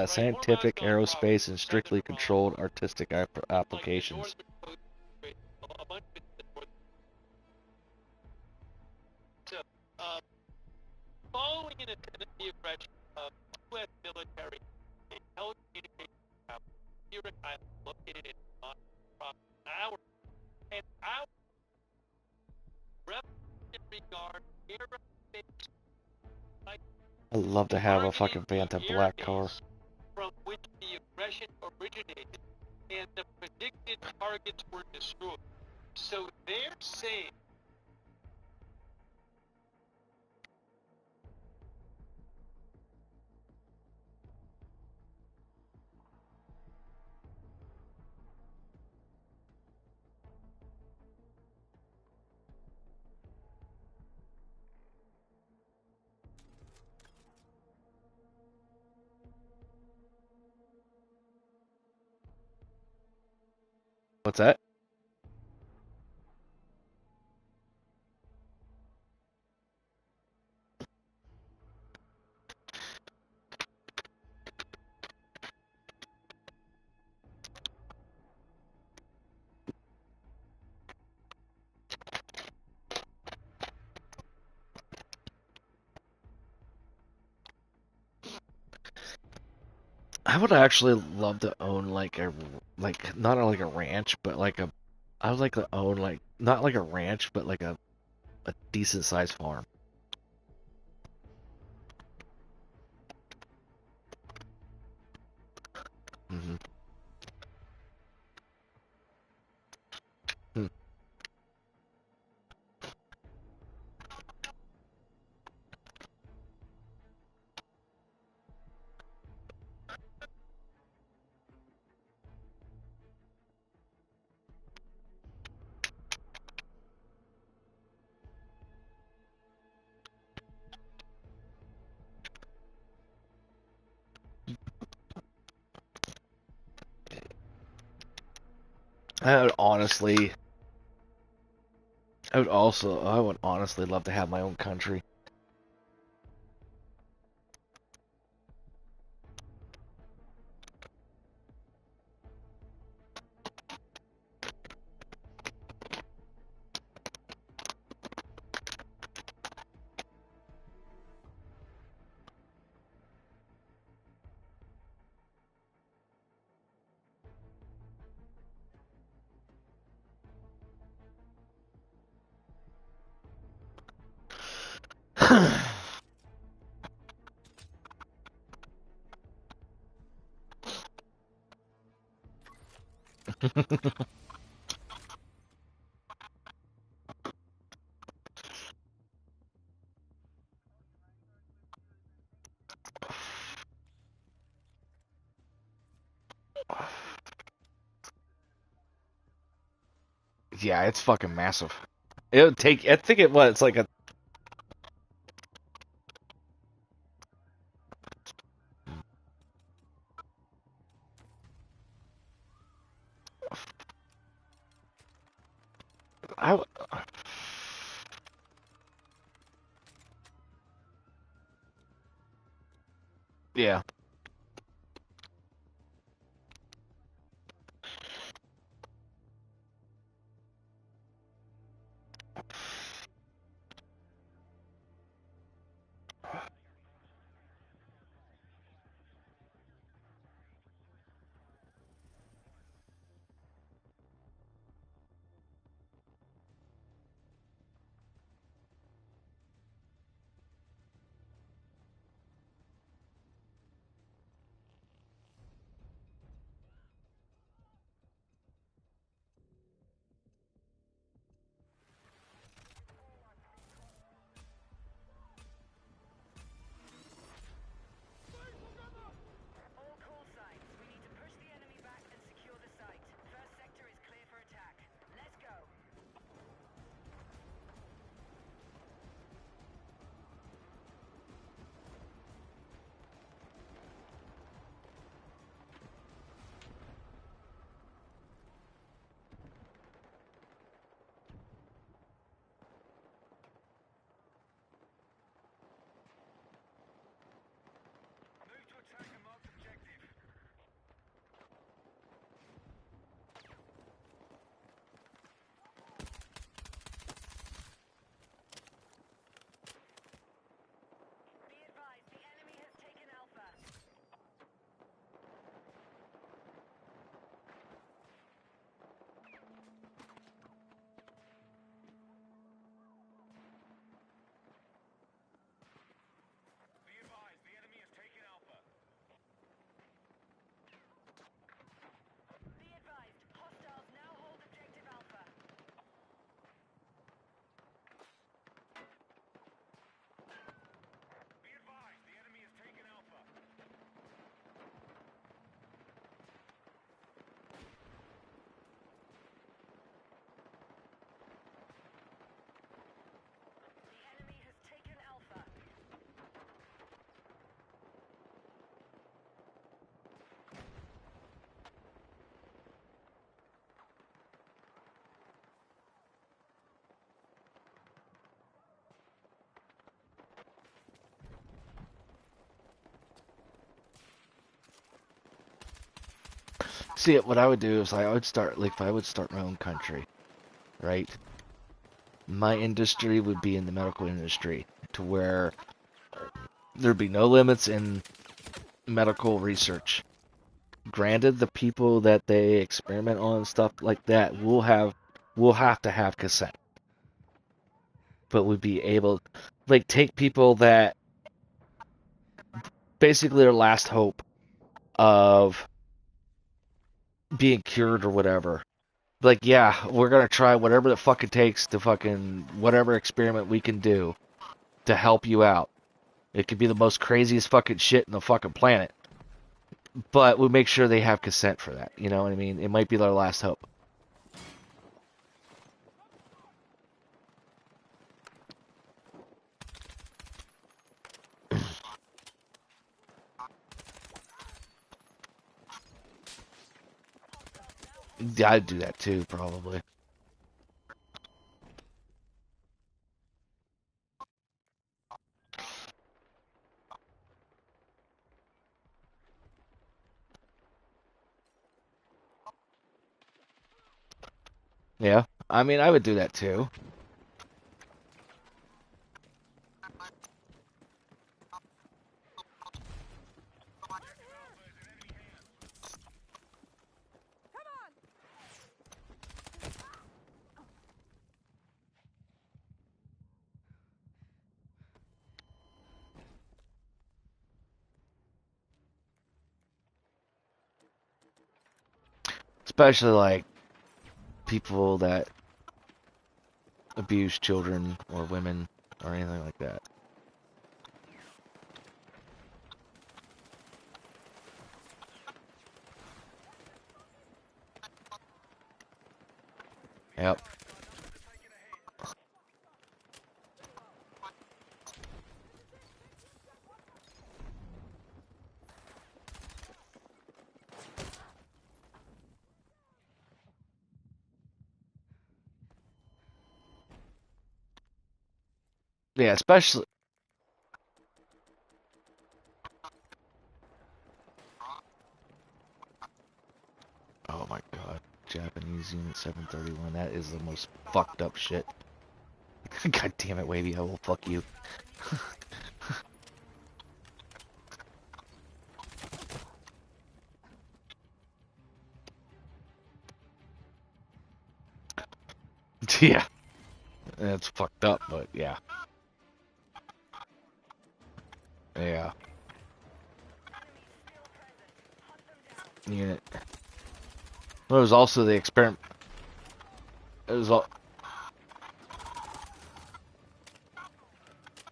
scientific, aerospace, and strictly controlled artistic applications. So, following an attempt the aggression of U.S. military, a telecommunications tower, Syrian Island, located in our regard aerospace I'd love to have a fucking Vanta black car. from which the aggression originated and the predicted targets were destroyed. So they're saying What's that? I would actually love to own like not like a ranch, but like I would like to own like not like a ranch, but like a decent sized farm. Hmm. Hmm. I would honestly, I would honestly love to have my own country. Yeah, it's fucking massive. It would take. I think it was. It's like a. I, yeah. All call signs. We need to push the enemy back and secure the site. First sector is clear for attack. Let's go. Move to attack a marked objective. Be advised, the enemy has taken Alpha. Be advised, the enemy has taken Alpha. Be advised, hostiles now hold objective Alpha. Be advised, the enemy has taken Alpha. The enemy has taken Alpha. See, what I would do is I would start like if I would start my own country, right? My industry would be in the medical industry, to where there'd be no limits in medical research. Granted, the people that they experiment on and stuff like that will have to have consent, but we'd be able, like, take people that basically are last hope of being cured or whatever. Like, yeah, we're gonna try whatever it fucking takes to fucking whatever experiment we can do to help you out. It could be the most craziest fucking shit in the fucking planet, but we make sure they have consent for that. You know what I mean? It might be their last hope. Yeah, I'd do that too, probably. Yeah, I mean, I would do that too. especially like people that abuse children or women or anything like that. Yep. Yeah, especially. Oh my god. Japanese Unit 731. That is the most fucked up shit. God damn it, Wavy. I will fuck you. Yeah. That's fucked up, but yeah. Yeah. Unit. Well, it was also the experiment. It was all.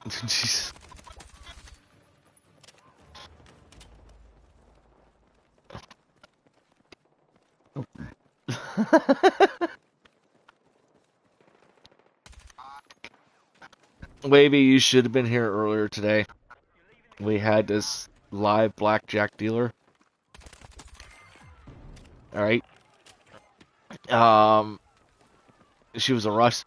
Jeez. Wavy, you should have been here earlier today. We had this live blackjack dealer. All right. Um, she was a Russ.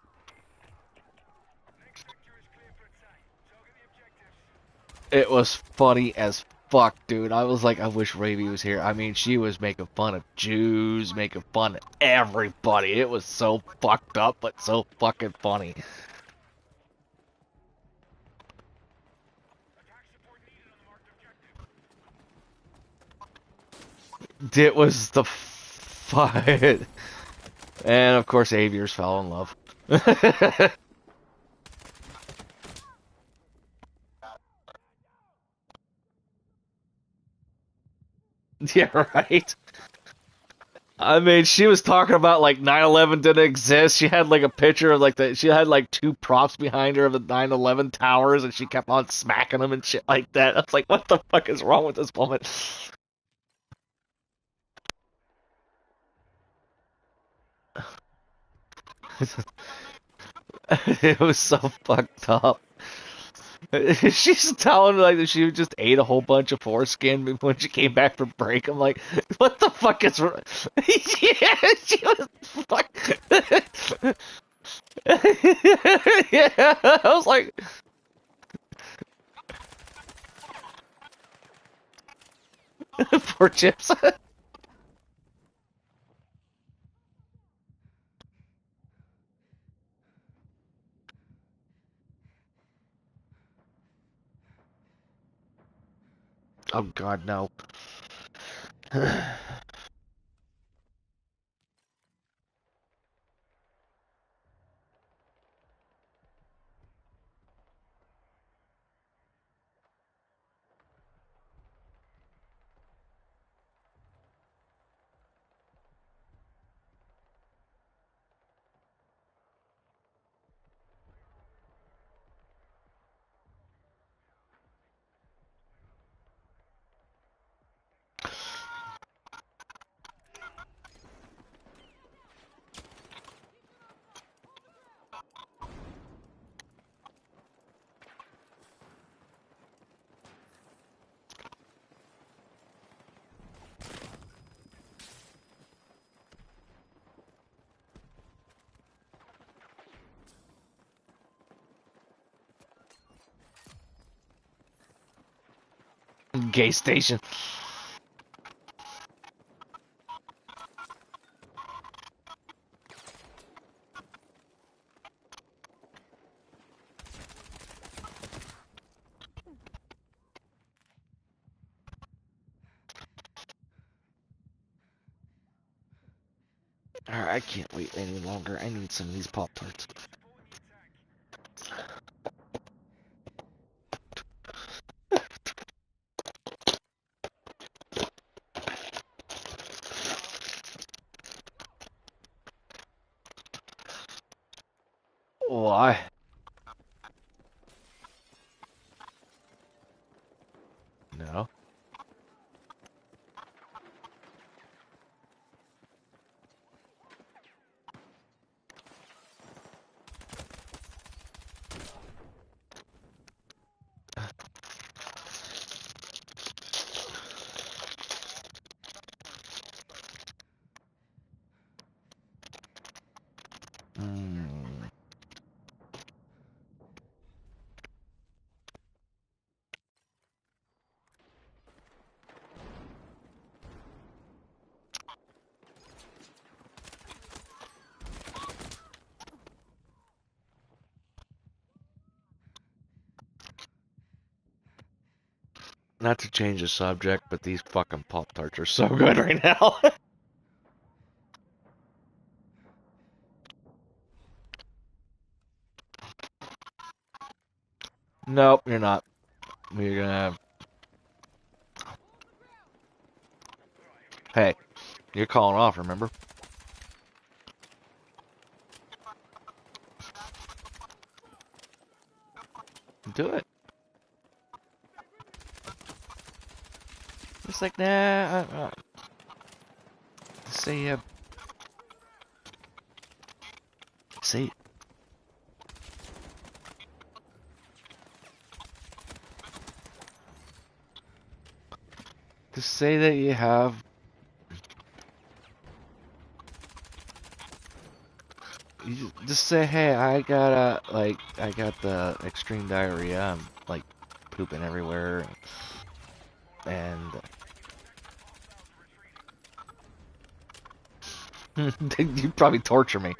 It was funny as fuck, dude. I was like, I wish Wavy was here. I mean, she was making fun of Jews, making fun of everybody. It was so fucked up, but so fucking funny. It was the fight. And of course, aviators fell in love. Yeah, right. I mean, she was talking about like 9/11 didn't exist. She had like a picture of like the. She had like two props behind her of the 9/11 towers, and she kept on smacking them and shit like that. I was like, what the fuck is wrong with this woman? It was so fucked up. She's telling me like that she just ate a whole bunch of foreskin when she came back from break. I'm like, what the fuck is wrong? Yeah, she was fuck. Yeah, I was like, poor chips. Oh god, no. Gay station. Alright, I can't wait any longer. I need some of these Pop Tarts. Why? No. Hmm. Not to change the subject, but these fucking Pop-Tarts are so good right now. Nope, you're not. We're gonna have... Hey, you're calling off, remember? Do it. It's like, nah, say, say, just say that you have, you just say, hey, I got the extreme diarrhea, I'm, like, pooping everywhere, and, you'd probably torture me.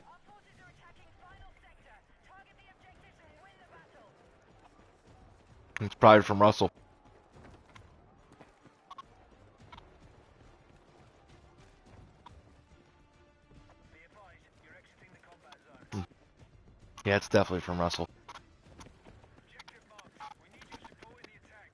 Our forces are attacking final sector. Target the objectives and win the battle. It's probably from Russell. Be advised, you're exiting the combat zone. Yeah, it's definitely from Russell. Objective marked. We need your support in the attack.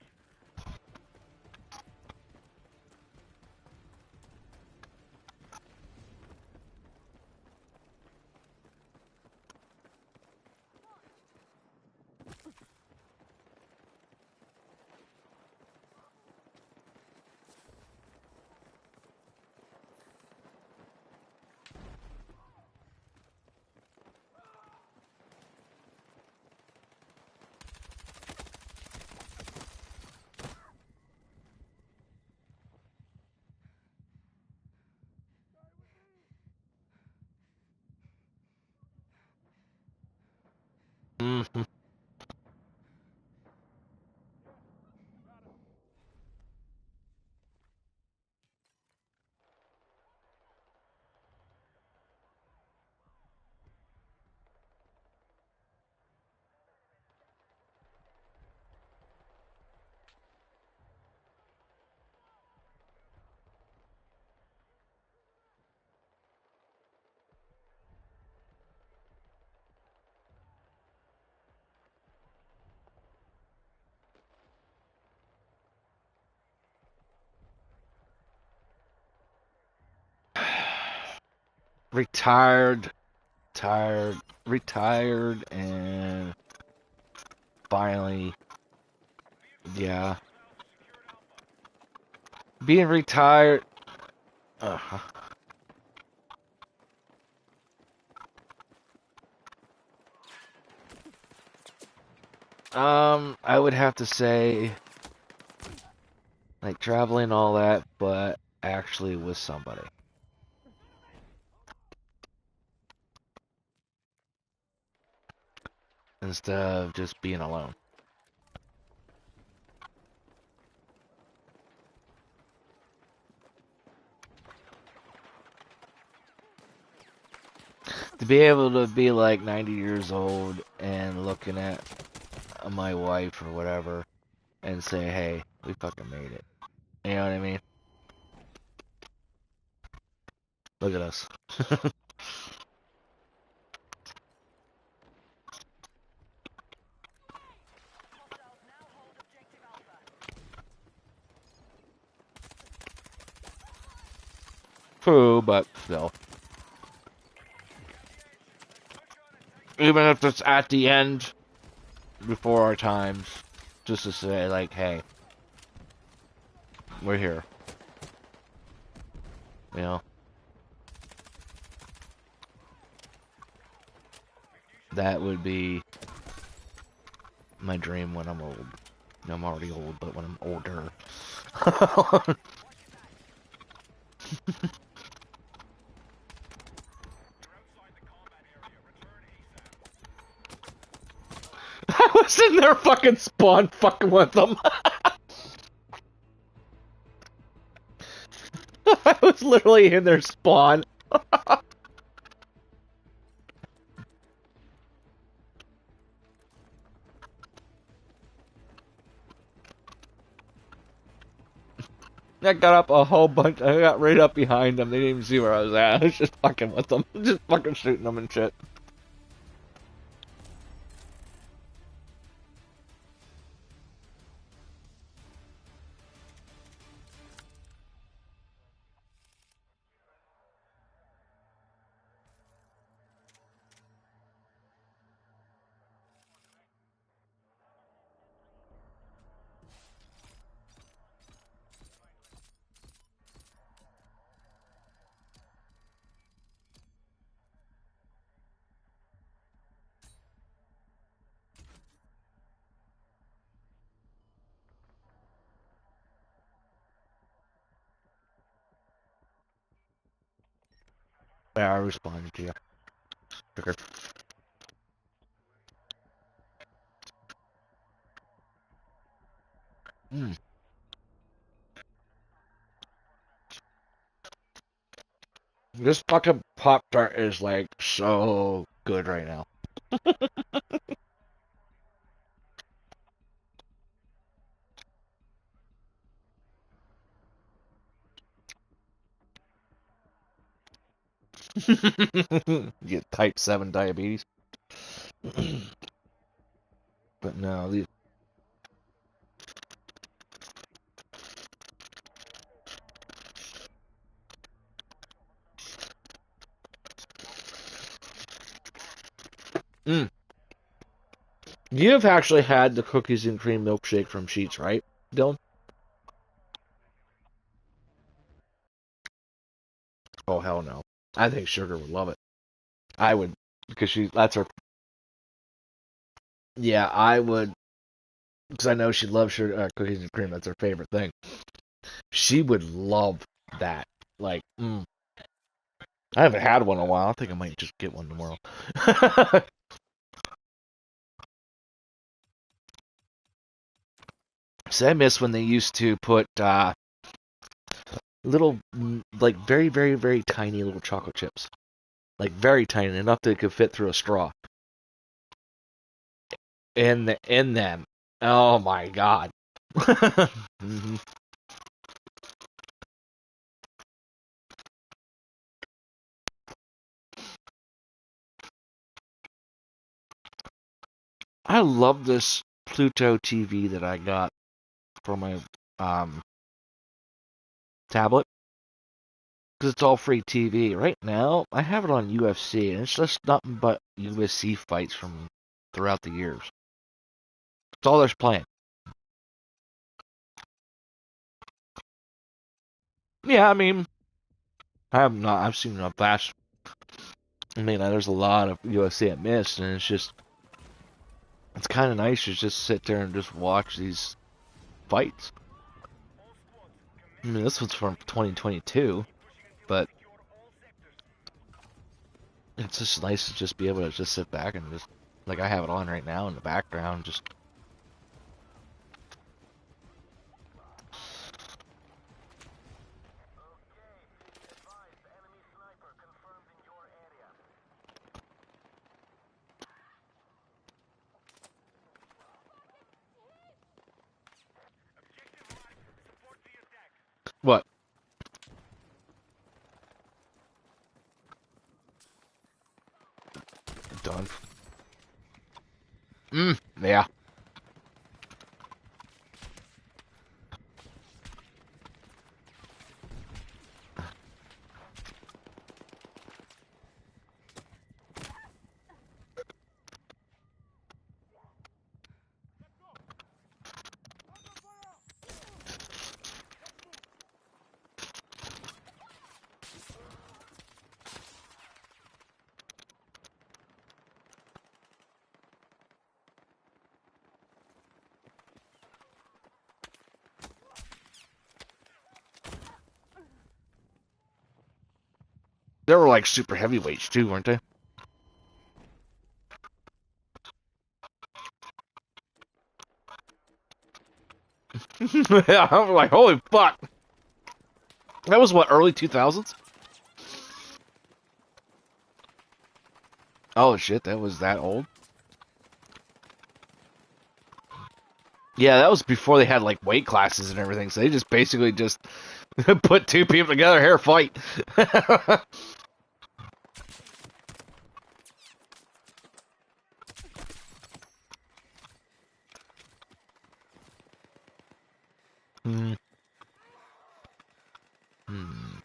Mhm. Retired, tired, retired, and finally, yeah, being retired. Uh, I would have to say, like traveling all that, but actually with somebody instead of just being alone. To be able to be like 90 years old and looking at my wife or whatever and say, hey, we fucking made it. You know what I mean? Look at us. Hostiles now hold objective Alpha. True, but still. Even if it's at the end, before our times, just to say, like, hey, we're here. You know? That would be my dream when I'm old. No, I'm already old, but when I'm older. I was in their fucking spawn fucking with them. I was literally in their spawn. I got up a whole bunch. I got right up behind them. They didn't even see where I was at. I was just fucking with them. Just fucking shooting them and shit. Yeah, I responded to you. Okay. Mm. This fucking Pop Tart is like so good right now. You get type 7 diabetes. But no, these. Mm. You've actually had the cookies and cream milkshake from Sheets, right, Dylan? Oh, hell no. I think Sugar would love it. I would, because that's her. Yeah, I would, because I know she loves sugar, cookies and cream. That's her favorite thing. She would love that. Like, I haven't had one in a while. I think I might just get one tomorrow. So I miss when they used to put little, like very, very, very tiny little chocolate chips. Like very tiny, enough that it could fit through a straw. In them. Oh my god. Hmm. I love this Pluto TV that I got for my um, tablet because it's all free TV. Right now, I have it on UFC, and it's just nothing but UFC fights from throughout the years. That's all there's playing. Yeah, I mean, I have not. I've seen a vast. I mean, there's a lot of UFC I missed, and it's kind of nice to just sit there and just watch these fights. I mean, this one's from 2022, but it's just nice to just be able to just sit back and just like I have it on right now in the background. Just done. Yeah. They were like super heavyweights too, weren't they? Yeah, I'm like, holy fuck. That was what, early 2000s? Oh shit, that was that old? Yeah, that was before they had like weight classes and everything, so they just basically just put two people together, here, fight. Hmm. Hmm.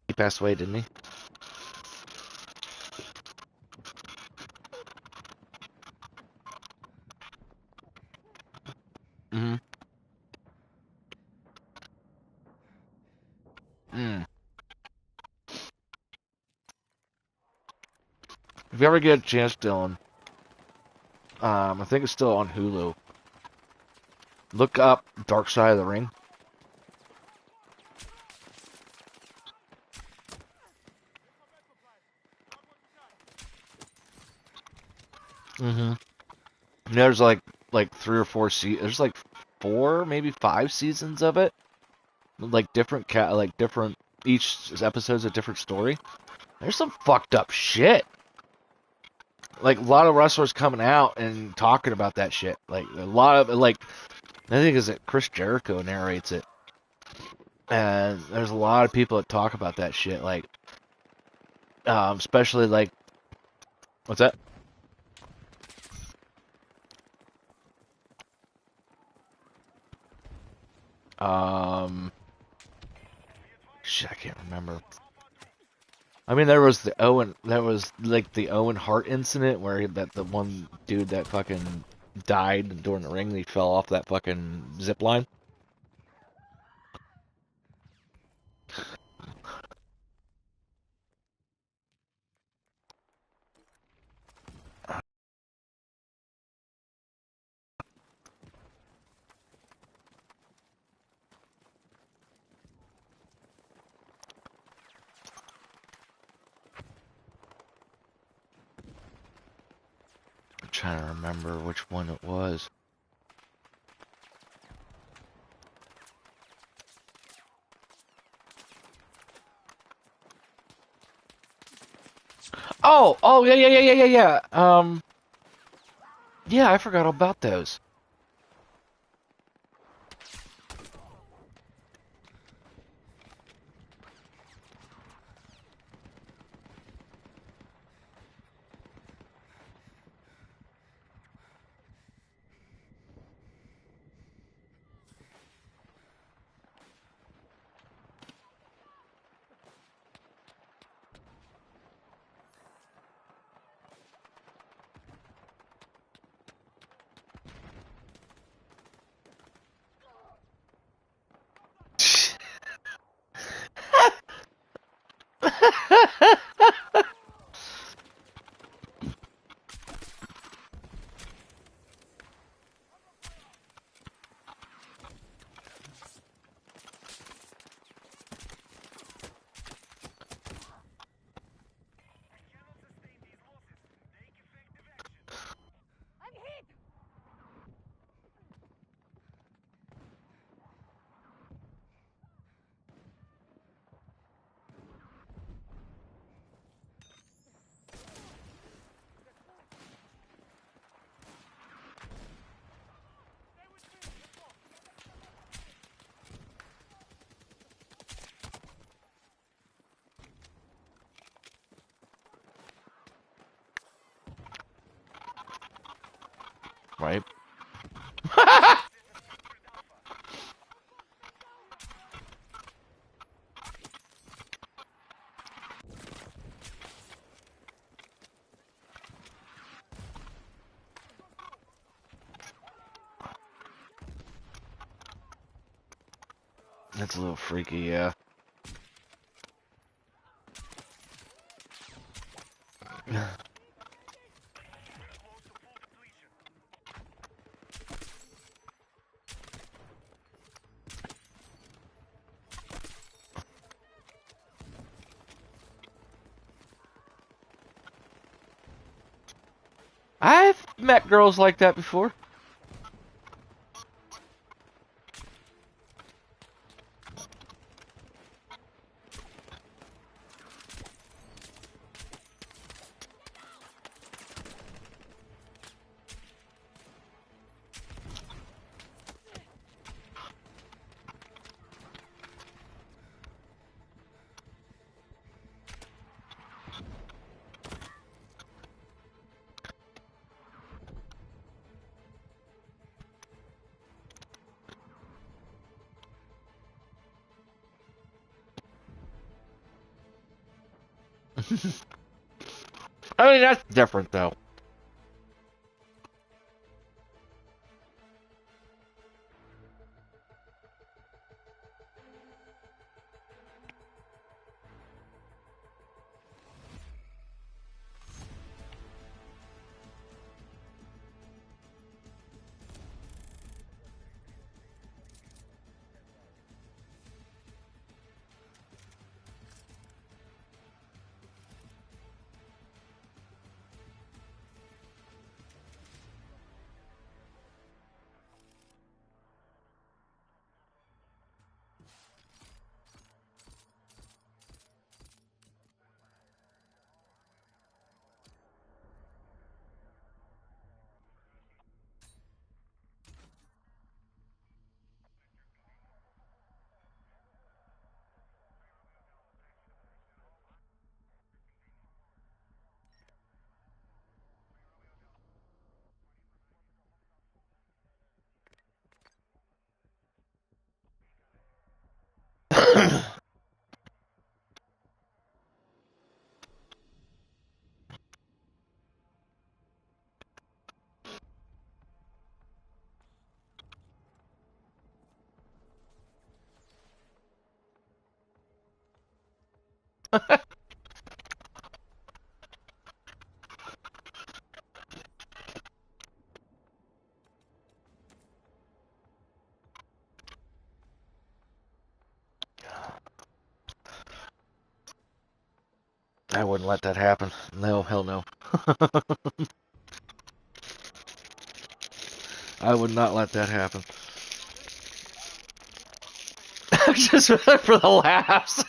He passed away, didn't he? Mm-hmm. Mm. If you ever get a chance, Dylan, I think it's still on Hulu. Look up Dark Side of the Ring. Mm-hmm. There's like 3 or 4 there's like 4, maybe 5 seasons of it. Like different like different each episode's a different story. There's some fucked up shit. Like a lot of wrestlers coming out and talking about that shit. Like a lot of like I think is it Chris Jericho narrates it. And there's a lot of people that talk about that shit like especially like what's that? Um shit, I can't remember. I mean, there was like the Owen Hart incident where that the one dude that fucking died during the ring, and he fell off that fucking zip line. I'm trying to remember which one it was. Oh, yeah. Yeah, I forgot about those. Right? That's a little freaky, yeah. I've met girls like that before. I mean, that's different, though. I wouldn't let that happen. No, hell no. I would not let that happen. Just for the laughs.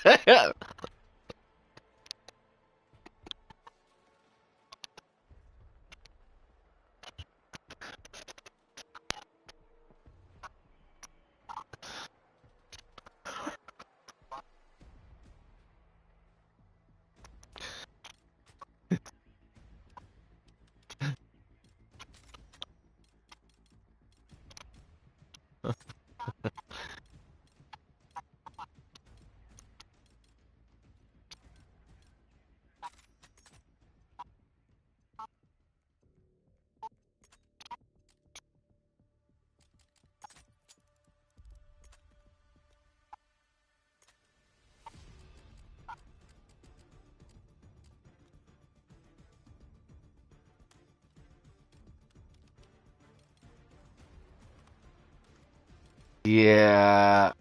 Yeah.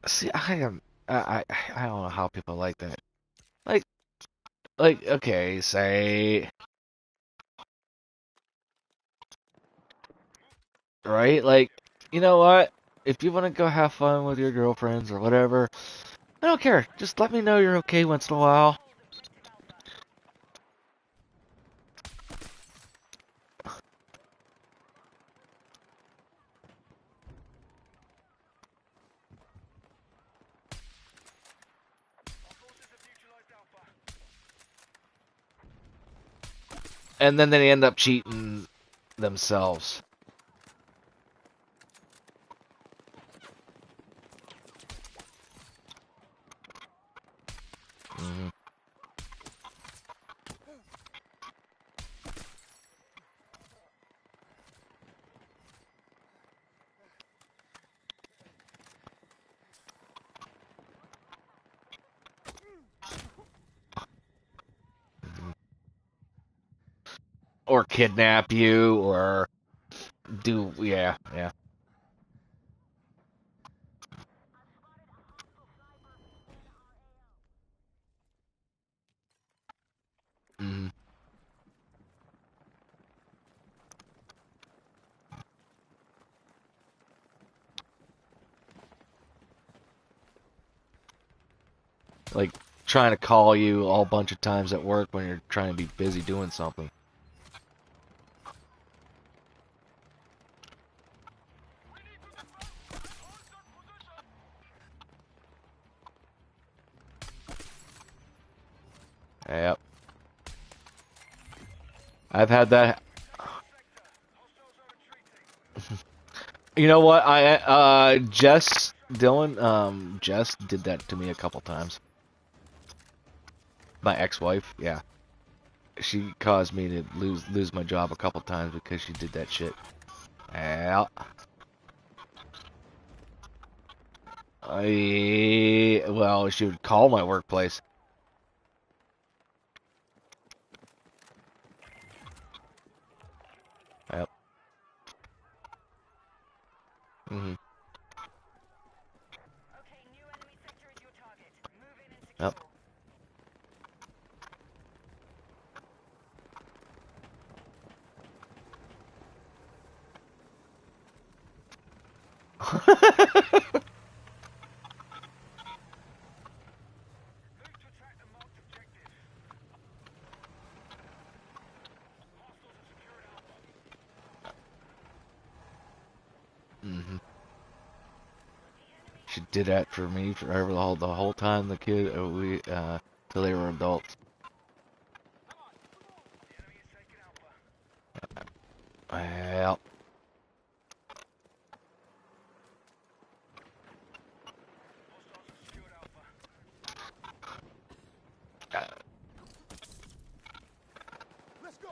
See, I am. I don't know how people like that. Like, okay, say, right? Like, you know what? If you want to go have fun with your girlfriends or whatever, I don't care. Just let me know you're okay once in a while. Our forces have neutralized Alpha. and then they end up cheating themselves. Mhm. Or kidnap you, or do yeah, yeah. Mhm. Like trying to call you all bunch of times at work when you're trying to be busy doing something. Yep. I've had that. You know what? Jess Dylan Jess did that to me a couple times. My ex-wife, yeah. She caused me to lose my job a couple times because she did that shit. Yeah. Well, she would call my workplace. Yep. Mhm. Okay, new enemy sector is your target. Move in and Yep. secure. Move to attack the marked objective. Hostiles have secured Alpha. Mhm. She did that for me forever the whole time the kid we till they were adults. The enemy has taken Alpha. Well, Hostiles have secured Alpha. Let's go.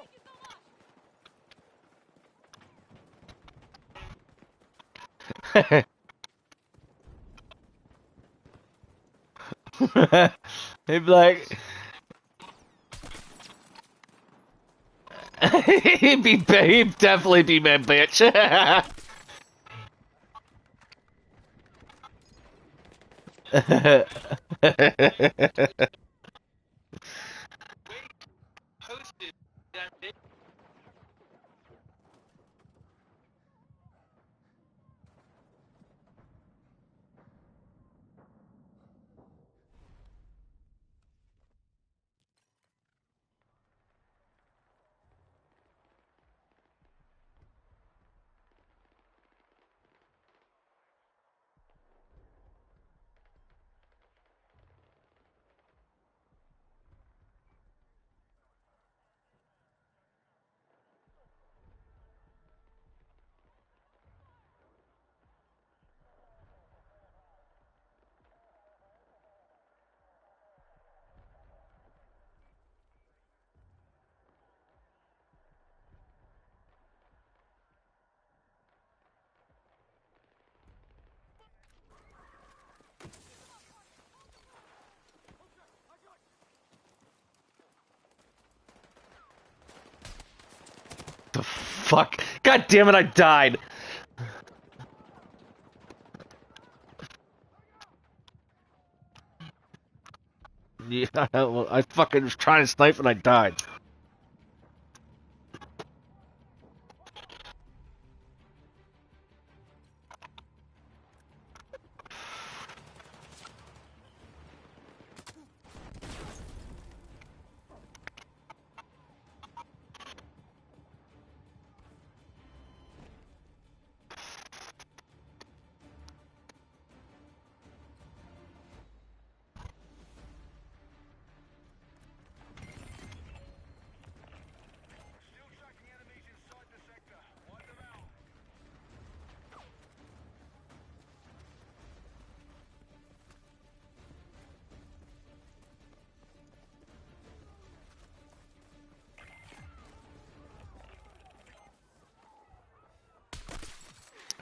he'd be like, he'd definitely be my bitch. Wait, posted that they The fuck? God damn it! I died. Yeah, I fucking was trying to snipe and I died.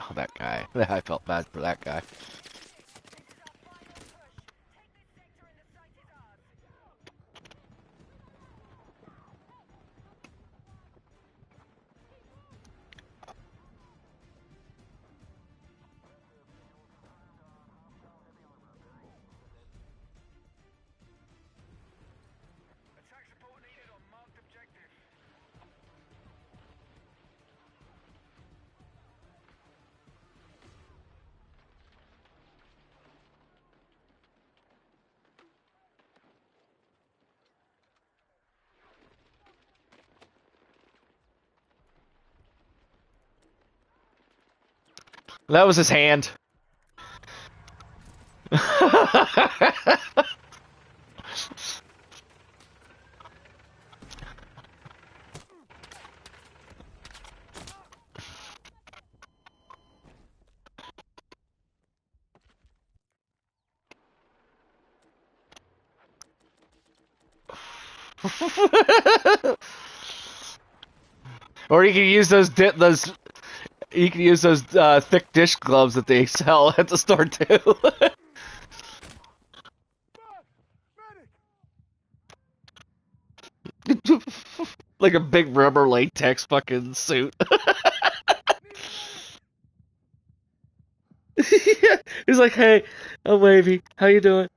Oh, that guy. I felt bad for that guy. Attack support needed on marked objective. That was his hand. Or you can use those. You can use those thick dish gloves that they sell at the store too. Like a big rubber latex fucking suit. Yeah. He's like, "Hey, I'm Wavy. How you doing?"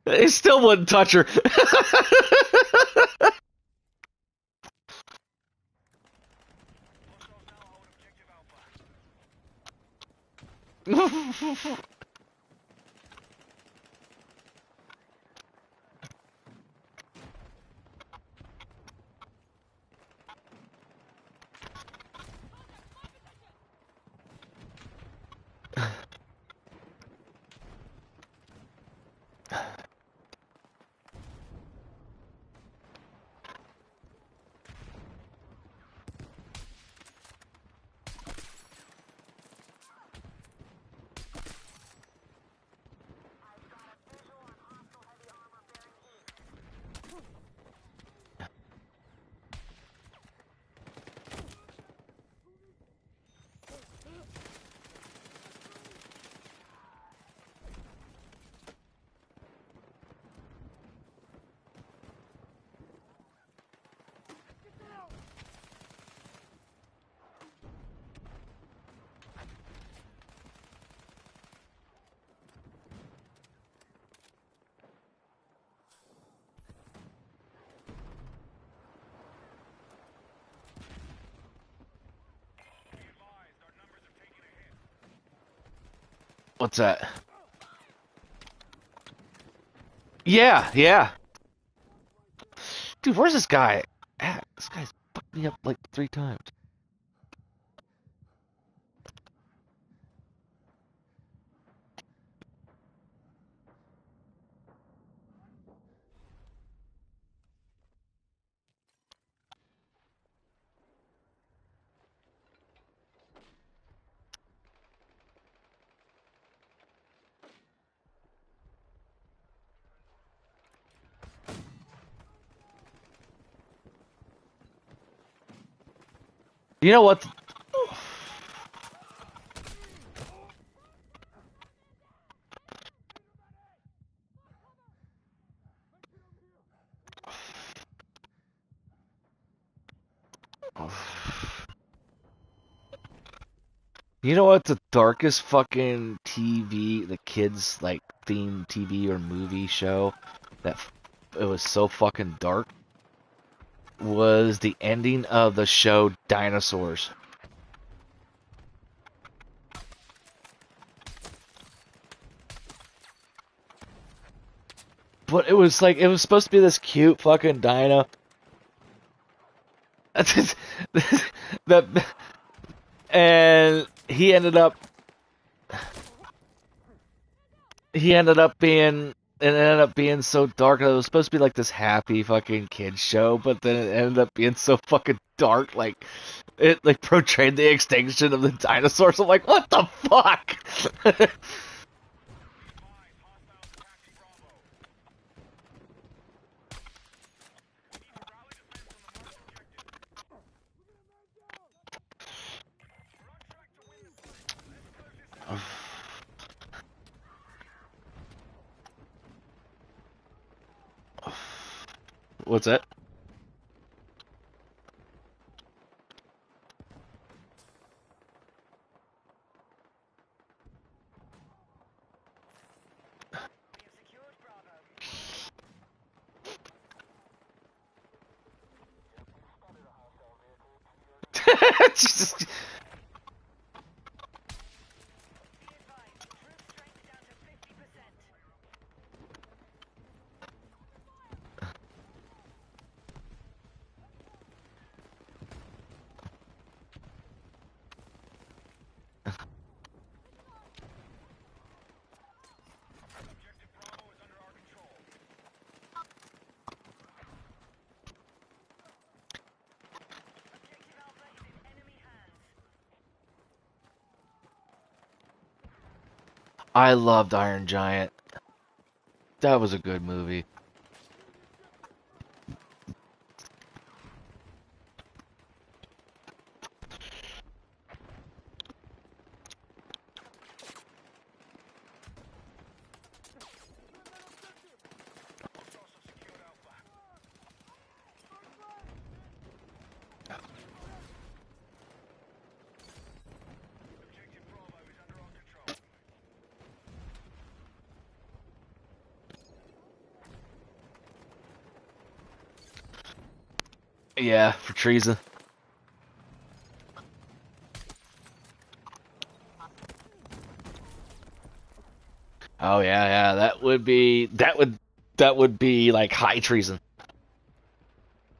He still wouldn't touch her. Hostiles now hold objective Alpha. Be advised, our numbers have taken a hit. What's that? Yeah, yeah. Dude, where's this guy? This guy's fucked me up like 3 times. You know what? You know what? The darkest fucking TV, the kids like themed TV or movie show that it was so fucking dark was the ending of the show Dinosaurs. But it was like it was supposed to be this cute fucking dino. that and he ended up being it ended up being so dark. It was supposed to be like this happy fucking kid show, but then it ended up being so fucking dark. Like it like portrayed the extinction of the dinosaurs. I'm like, what the fuck? We're on track to win the fight. Let's What's that? We have secured Bravo. Jesus. Be advised, troop strength down to 50%. Objective Bravo is under our control. Objective Alpha is in enemy hands. I loved Iron Giant. That was a good movie. We've also secured Alpha. Objective Bravo is under our control. Yeah, for treason. Oh yeah, that would be like high treason.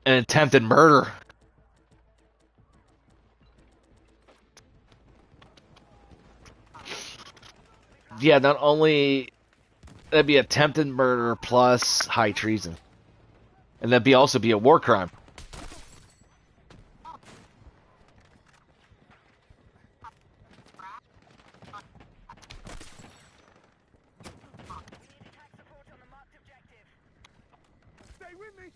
An attempted murder. Yeah, not only that'd be attempted murder plus high treason. And that'd be also be a war crime. We need attack support on the marked objective. Stay with me!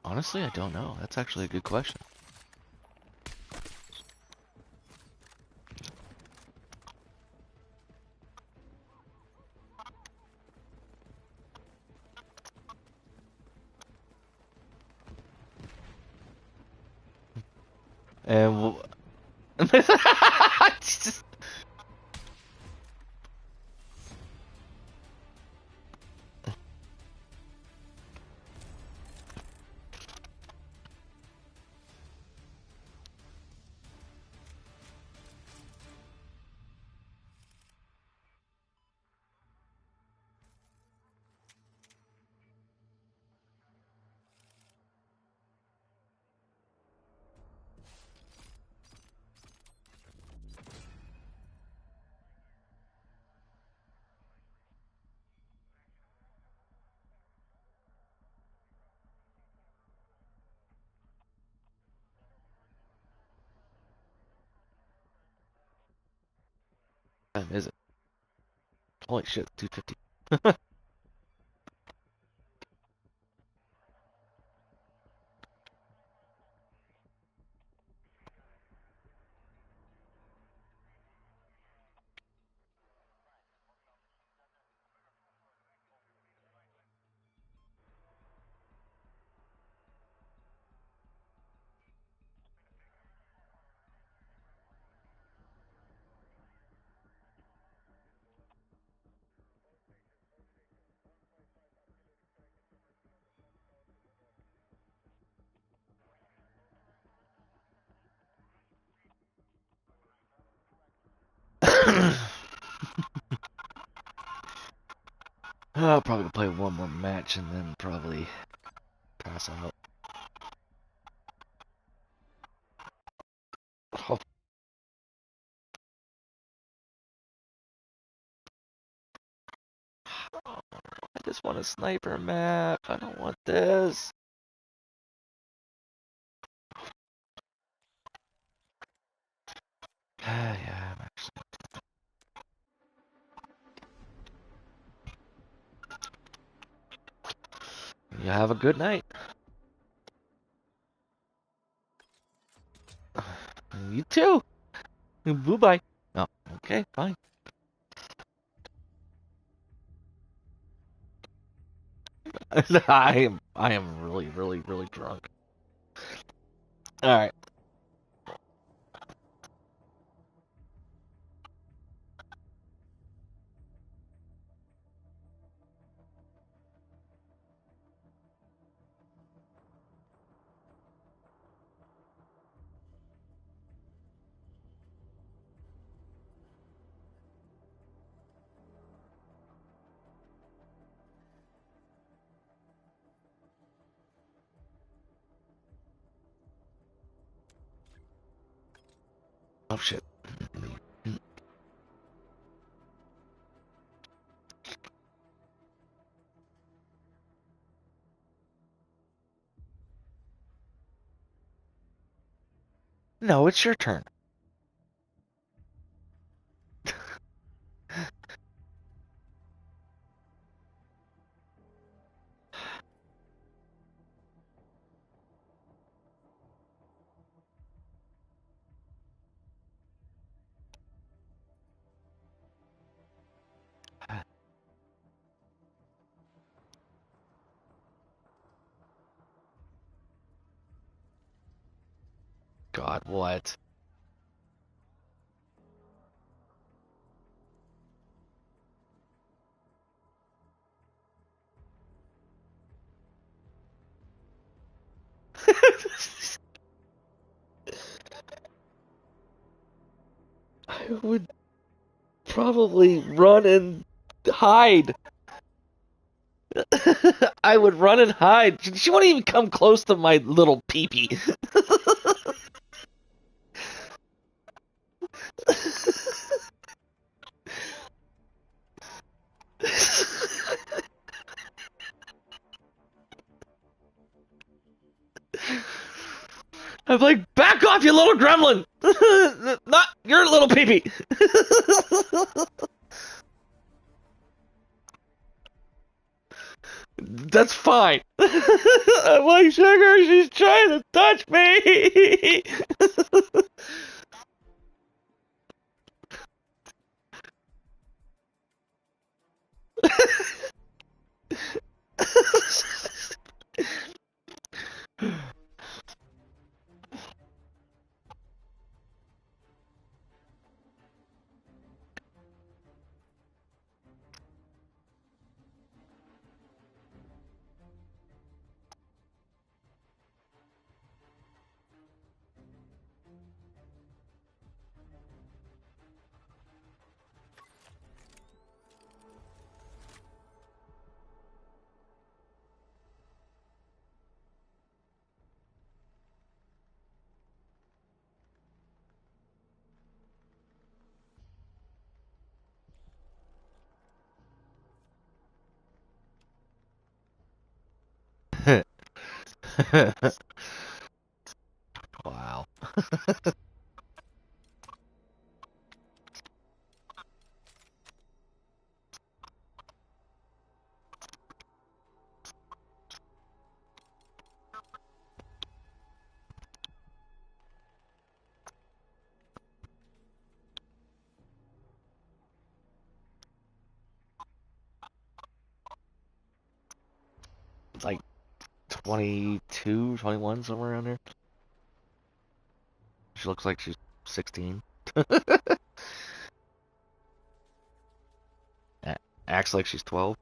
Honestly, I don't know. That's actually a good question. And just- What time is it? Holy shit, 2:50. I'll probably play one more match and then probably pass out. Oh, I just want a sniper map. I don't want this. Yeah, I'm actually. You have a good night. You too. Bye bye. Oh, okay, fine. I am really, really, really drunk. All right. Oh shit. No, it's your turn. God, what? I would probably run and hide. I would run and hide. She wouldn't even come close to my little peepee. I'm like, back off, you little gremlin! Not your little peepee. That's fine. I'm like, sugar, she's trying to touch me. Wow. It's like 22, 21, somewhere around there. She looks like she's 16. Acts like she's 12.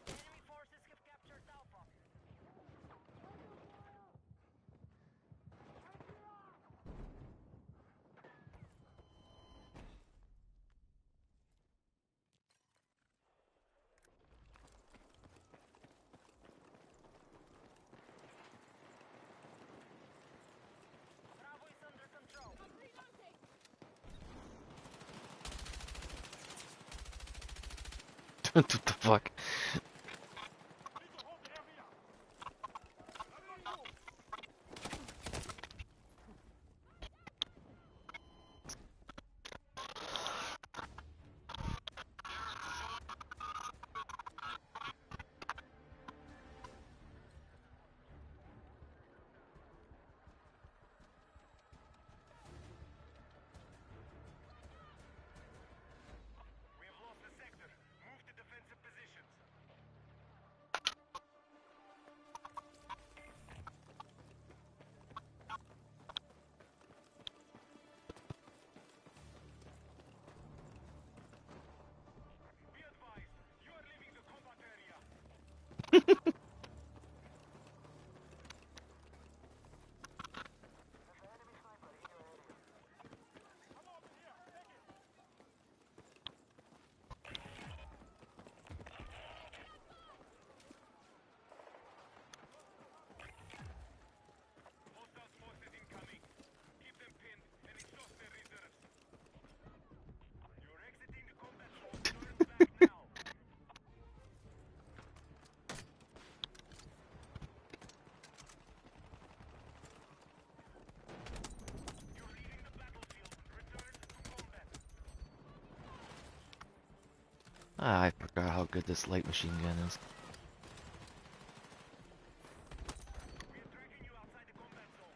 Enemy forces have captured Alpha. Bravo is under control. What the fuck? We have lost the sector. Move to defensive positions. Be advised, you are leaving the combat area. Hostile forces incoming. Keep them pinned and exhaust their reserves. You're exiting the combat zone. Turn back now. You're leaving the battlefield. Return to combat. Ah, I forgot how good this light machine gun is. We are tracking you outside the combat zone.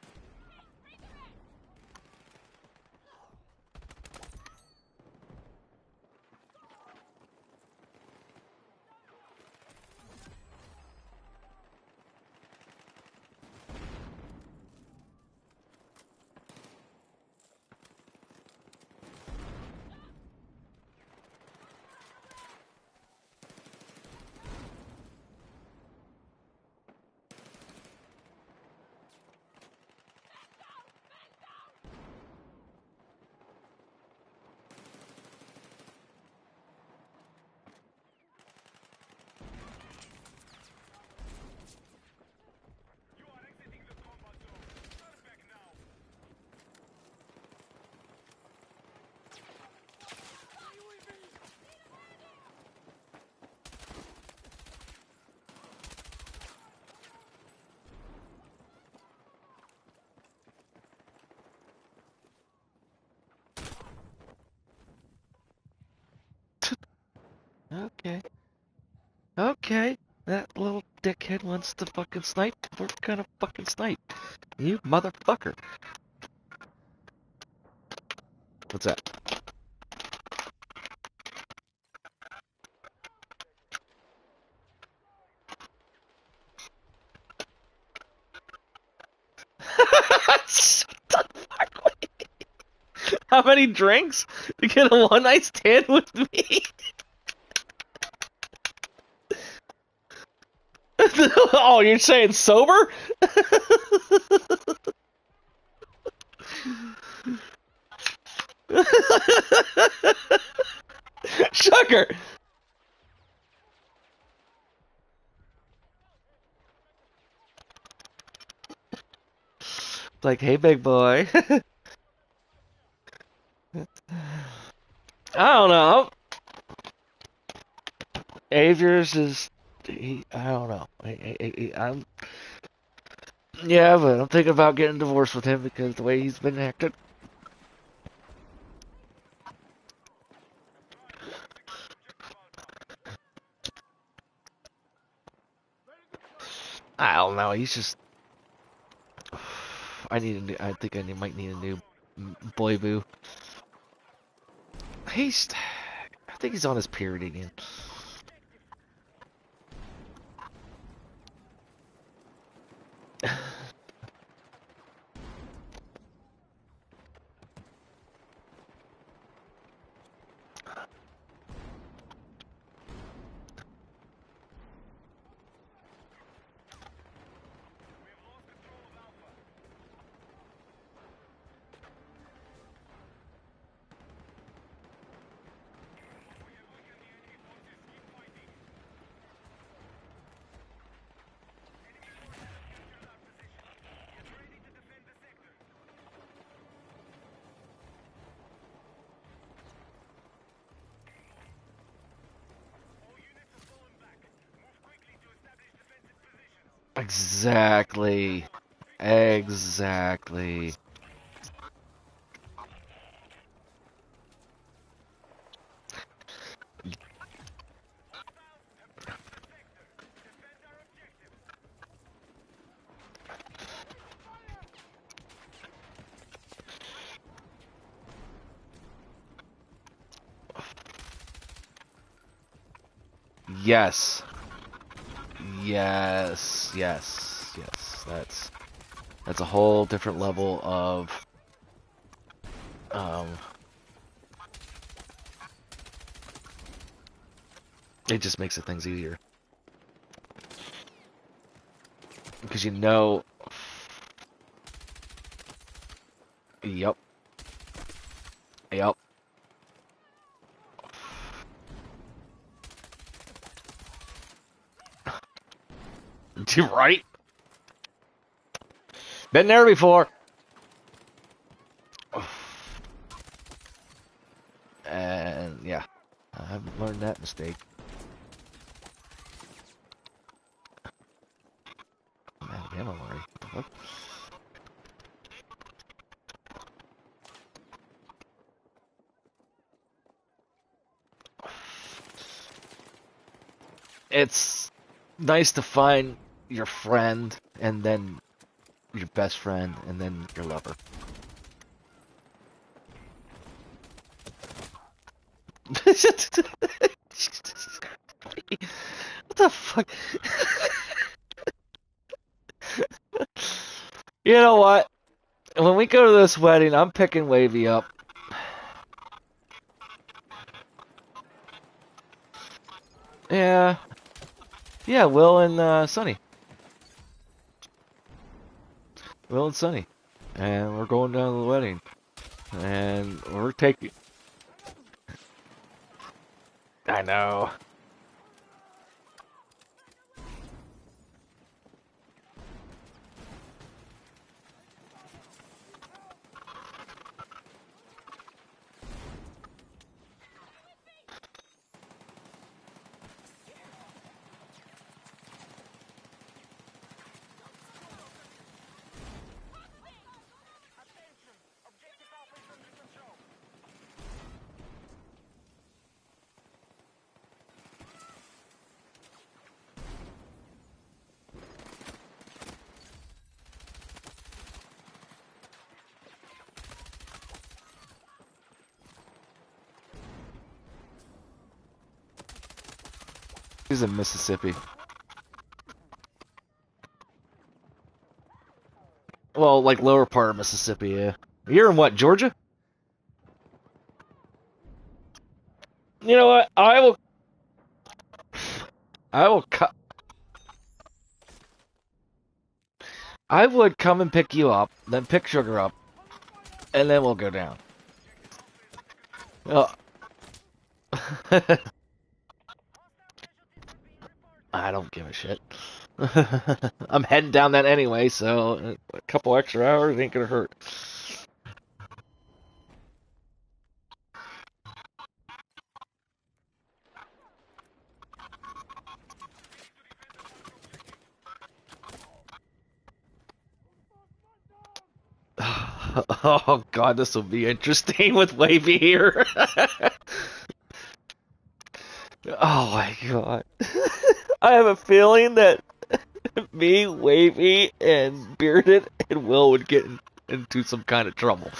Okay. Okay. That little dickhead wants to fucking snipe. We're gonna fucking snipe. You motherfucker. What's that? Shut the fuck up. How many drinks to get a one night stand with me? Oh, you're saying sober? Sugar. Like, hey, big boy. I don't know. Avier's is, I don't know. I'm, yeah, but I'm thinking about getting divorced with him because the way he's been acting. I don't know. He's just. I need a new. I think might need a new boy boo. He's. I think he's on his period again. Exactly. Exactly. Yes. Yes. Yes. Yes. That's a whole different level of um it just makes the things easier. Because you know. Yep. Yep. Right? Been there before. And yeah. I haven't learned that mistake. Man, ammo already. What? It's nice to find your friend and then your best friend and then your lover. What the fuck? You know what? When we go to this wedding, I'm picking Wavy up. Yeah. Yeah, Will and Sonny. Will and Sonny. And we're going down to the wedding. And we're taking... I know. He's in Mississippi. Well, like lower part of Mississippi, yeah. You're in what, Georgia? You know what? I will I would come and pick you up, then pick Sugar up, and then we'll go down. Oh. I don't give a shit. I'm heading down that anyway, so a couple extra hours ain't gonna hurt. Oh god, this will be interesting with Wavy here. Oh my god. I have a feeling that me, Wavy, and Bearded and Will would get into some kind of trouble.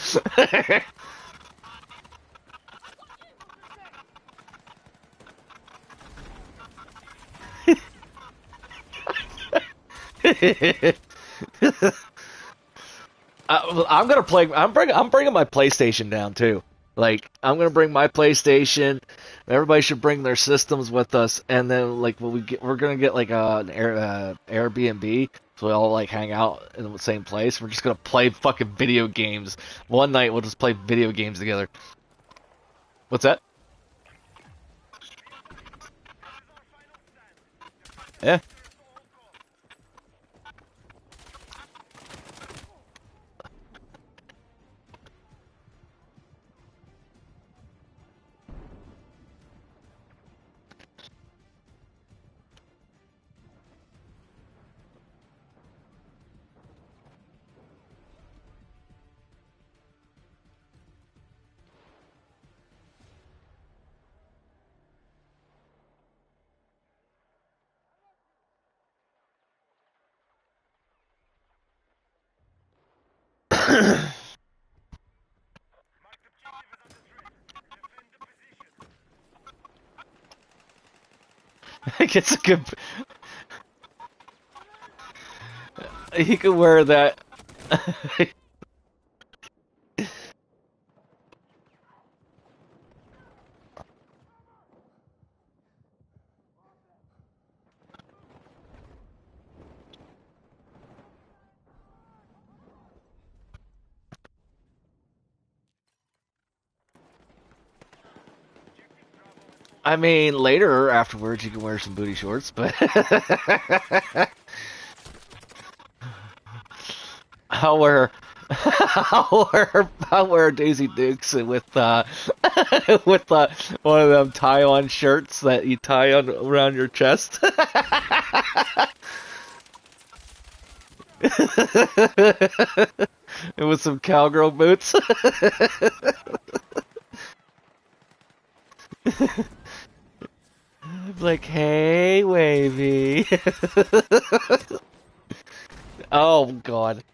I'm gonna play. I'm bringing my PlayStation down too. Like I'm gonna bring my PlayStation. Everybody should bring their systems with us, and then like we're gonna get like an Airbnb, so we all like hang out in the same place. We're just gonna play fucking video games. One night we'll just play video games together. What's that? Yeah. It gets a good. He could wear that. I mean, later afterwards you can wear some booty shorts, but I'll wear I'll wear Daisy Dukes with with one of them tie-on shirts that you tie on around your chest. And with some cowgirl boots. Like, hey, Wavy. Oh God.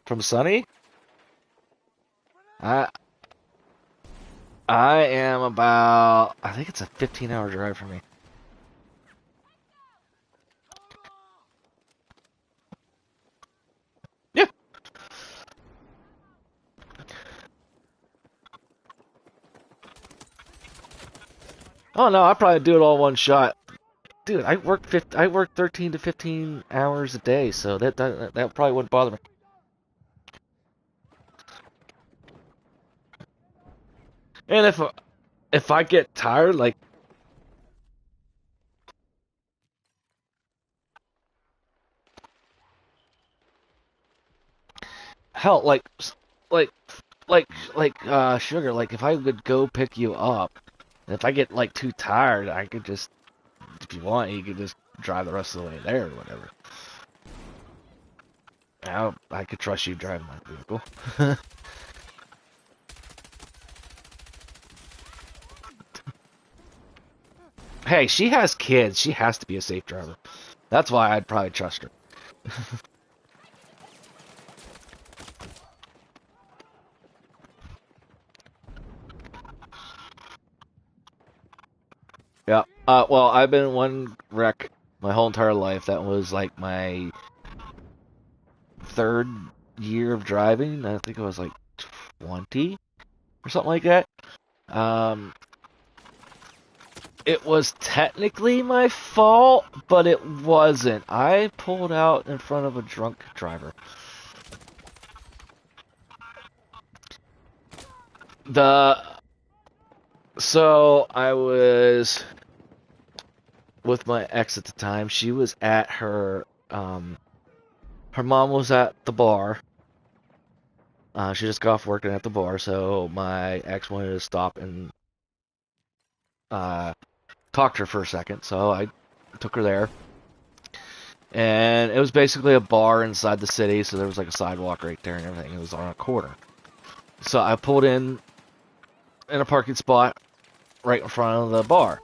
From Sunny? I I am about, I think it's a 15-hour drive for me. Yeah. Oh no, I probably do it all one shot. Dude, I work 13 to 15 hours a day, so that probably wouldn't bother me. And if I get tired, like hell, like like Sugar, like if I would go pick you up, if I get like too tired, I could just, if you want, you could just drive the rest of the way there or whatever. I could trust you driving my vehicle. Hey, she has kids. She has to be a safe driver. That's why I'd probably trust her. Yeah. Well, I've been in one wreck my whole entire life. That was like my third year of driving. I think I was like 20 or something like that. Um, it was technically my fault, but it wasn't. I pulled out in front of a drunk driver. The So I was with my ex at the time. She was at her mom was at the bar. She just got off working at the bar, so my ex wanted to stop and uh, talk to her for a second. So I took her there, and it was basically a bar inside the city. So there was like a sidewalk right there and everything. It was on a corner. So I pulled in a parking spot right in front of the bar,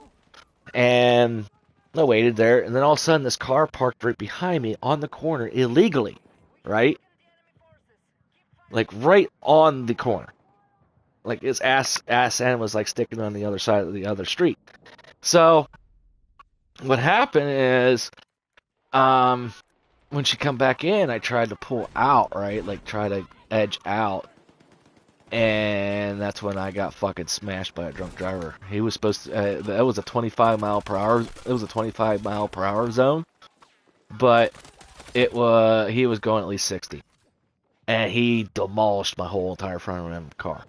and I waited there, and then all of a sudden this car parked right behind me on the corner illegally, right? Like right on the corner. Like his ass end was like sticking on the other side of the other street. So what happened is, um, when she come back in, I tried to pull out, right? Like try to edge out, and that's when I got fucking smashed by a drunk driver. He was supposed to. That was a 25 mile per hour. It was a 25 mile per hour zone, but he was going at least 60, and he demolished my whole entire front end of the car.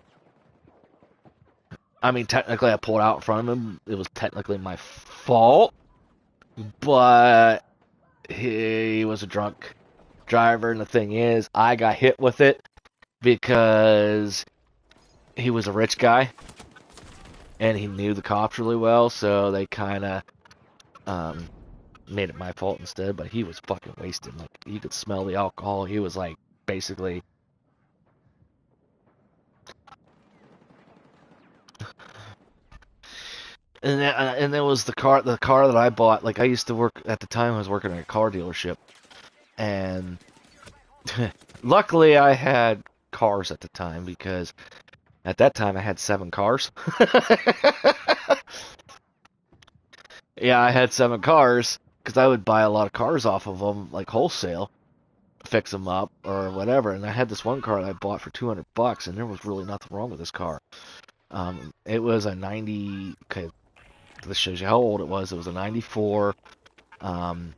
I mean, technically, I pulled out in front of him. It was technically my fault, but he was a drunk driver, and the thing is, I got hit with it because he was a rich guy, and he knew the cops really well, so they kind of made it my fault instead. But he was fucking wasted. Like, you could smell the alcohol. He was like, basically. And there was the car that I bought. Like, I used to work at the time. I was working at a car dealership, and luckily I had cars at the time because at that time I had 7 cars. Yeah, I had 7 cars because I would buy a lot of cars off of them, like wholesale, fix them up or whatever. And I had this one car that I bought for $200, and there was really nothing wrong with this car. It was a 90. Okay, this shows you how old it was. It was a 94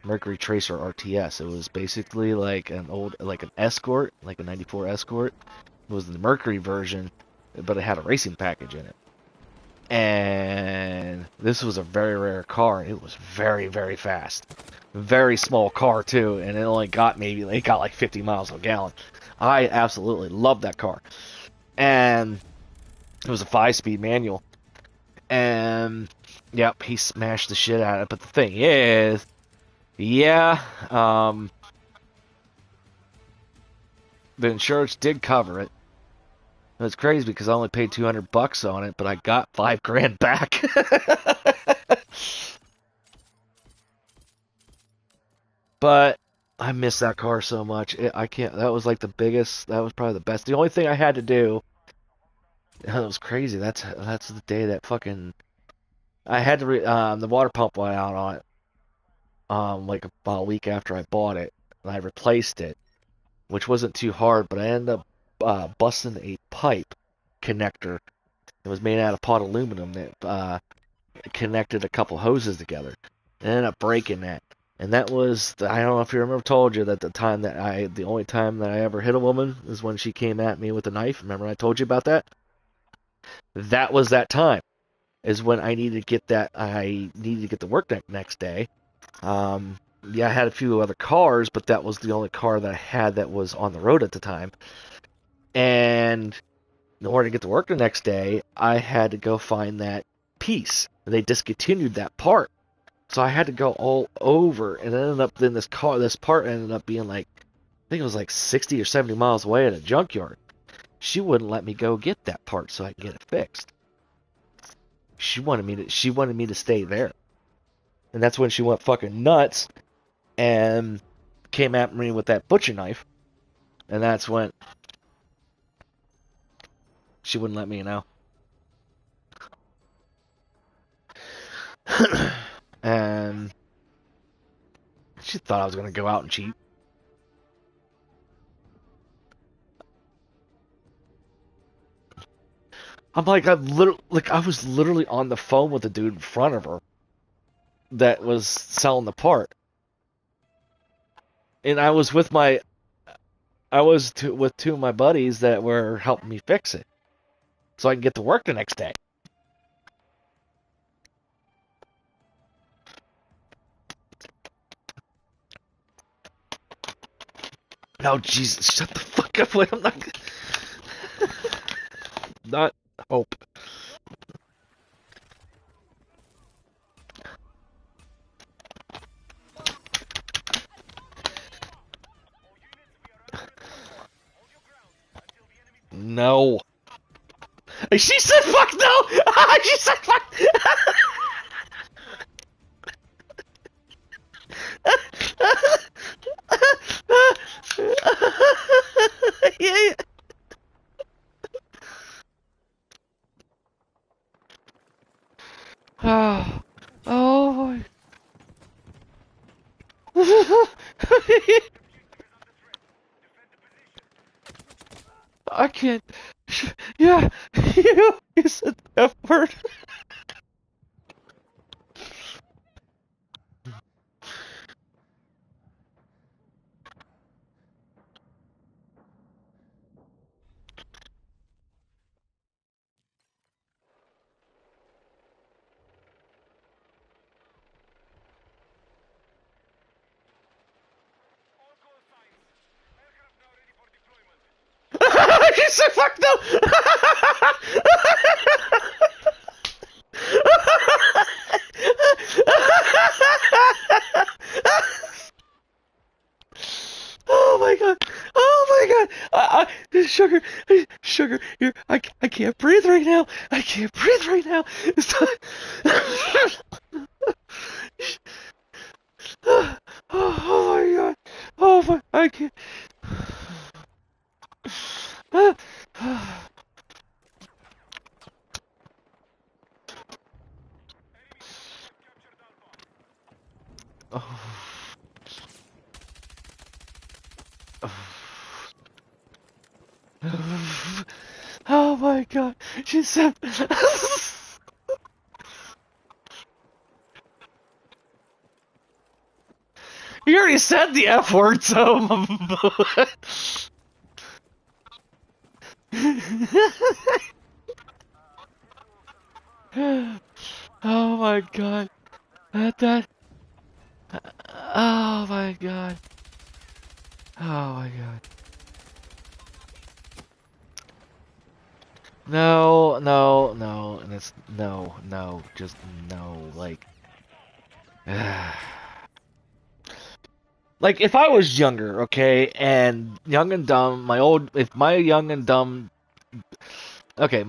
Mercury Tracer RTS. It was basically like an Escort, like a 94 Escort. It was the Mercury version, but it had a racing package in it. And this was a very rare car. It was very, very fast. Very small car too, and it only got like 50 miles a gallon. I absolutely loved that car. And it was a 5-speed manual. And yep, he smashed the shit out of it. But the thing is, yeah, the insurance did cover it. It was crazy because I only paid $200 on it, but I got $5,000 back. But I miss that car so much. I can't. That was like the biggest. That was probably the best. The only thing I had to do. That was crazy. That's the day that fucking. I had to. The water pump went out on it. Like about a week after I bought it, and I replaced it, which wasn't too hard. But I ended up busting a pipe connector. It was made out of pot aluminum that connected a couple hoses together. I ended up breaking that. And that was, I don't know if you remember, told you that the only time that I ever hit a woman is when she came at me with a knife. Remember I told you about that? That was that time, is when I needed to get to work that next day. Yeah, I had a few other cars, but that was the only car that I had that was on the road at the time. And in order to get to work the next day, I had to go find that piece. They discontinued that part. So I had to go all over, and it ended up this part ended up being like, I think it was like 60 or 70 miles away at a junkyard. She wouldn't let me go get that part so I could get it fixed. She wanted me to stay there. And that's when she went fucking nuts and came at me with that butcher knife. And that's when she wouldn't let me know. And she thought I was gonna go out and cheat. I'm like, I was literally on the phone with the dude in front of her that was selling the part, and with two of my buddies that were helping me fix it, so I can get to work the next day. No, Jesus, shut the fuck up! Wait, I'm not hope. No. She said fuck no! She said fuck! Yeah. Oh, oh I can't. Yeah, you said the F word. All call signs. Aircraft now ready for deployment. You said fuck no. Oh my god! Oh my god! Sugar, sugar, I can't breathe right now. I can't breathe right now. Oh my god! Oh my! I can't. Enemy soldiers have captured Alpha. Oh. Oh my god! She said. You already said the F word, so. Oh my god. That. Oh my god. Oh my god. No, no, no, and it's no, no, just no, like. Like if I was younger, okay, and young and dumb, if my young and dumb, okay,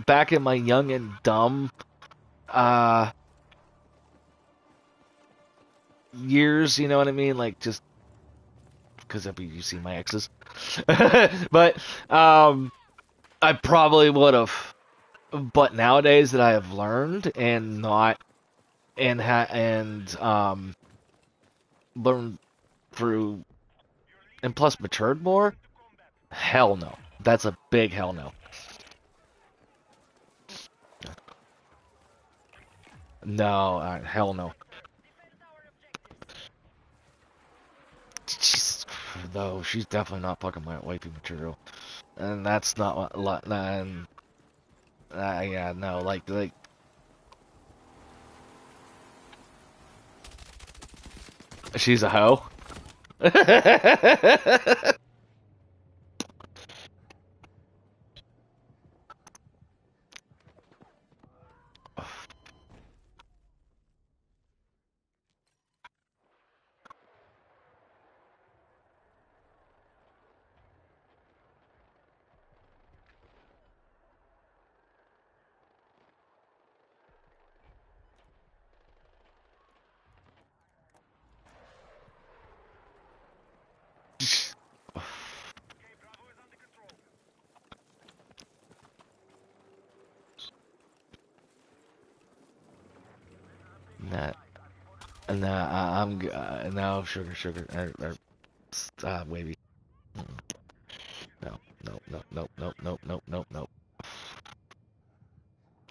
back in my young and dumb, uh, years, you know what I mean? Like just because you see my exes, but I probably would have. But nowadays that I have learned and not and learned through and plus matured more, hell no. That's a big hell no. No, hell no. She's, no, she's definitely not fucking my wifey material, and that's not what. And yeah, no, like she's a hoe. that, and that I'm, now sugar, wavy.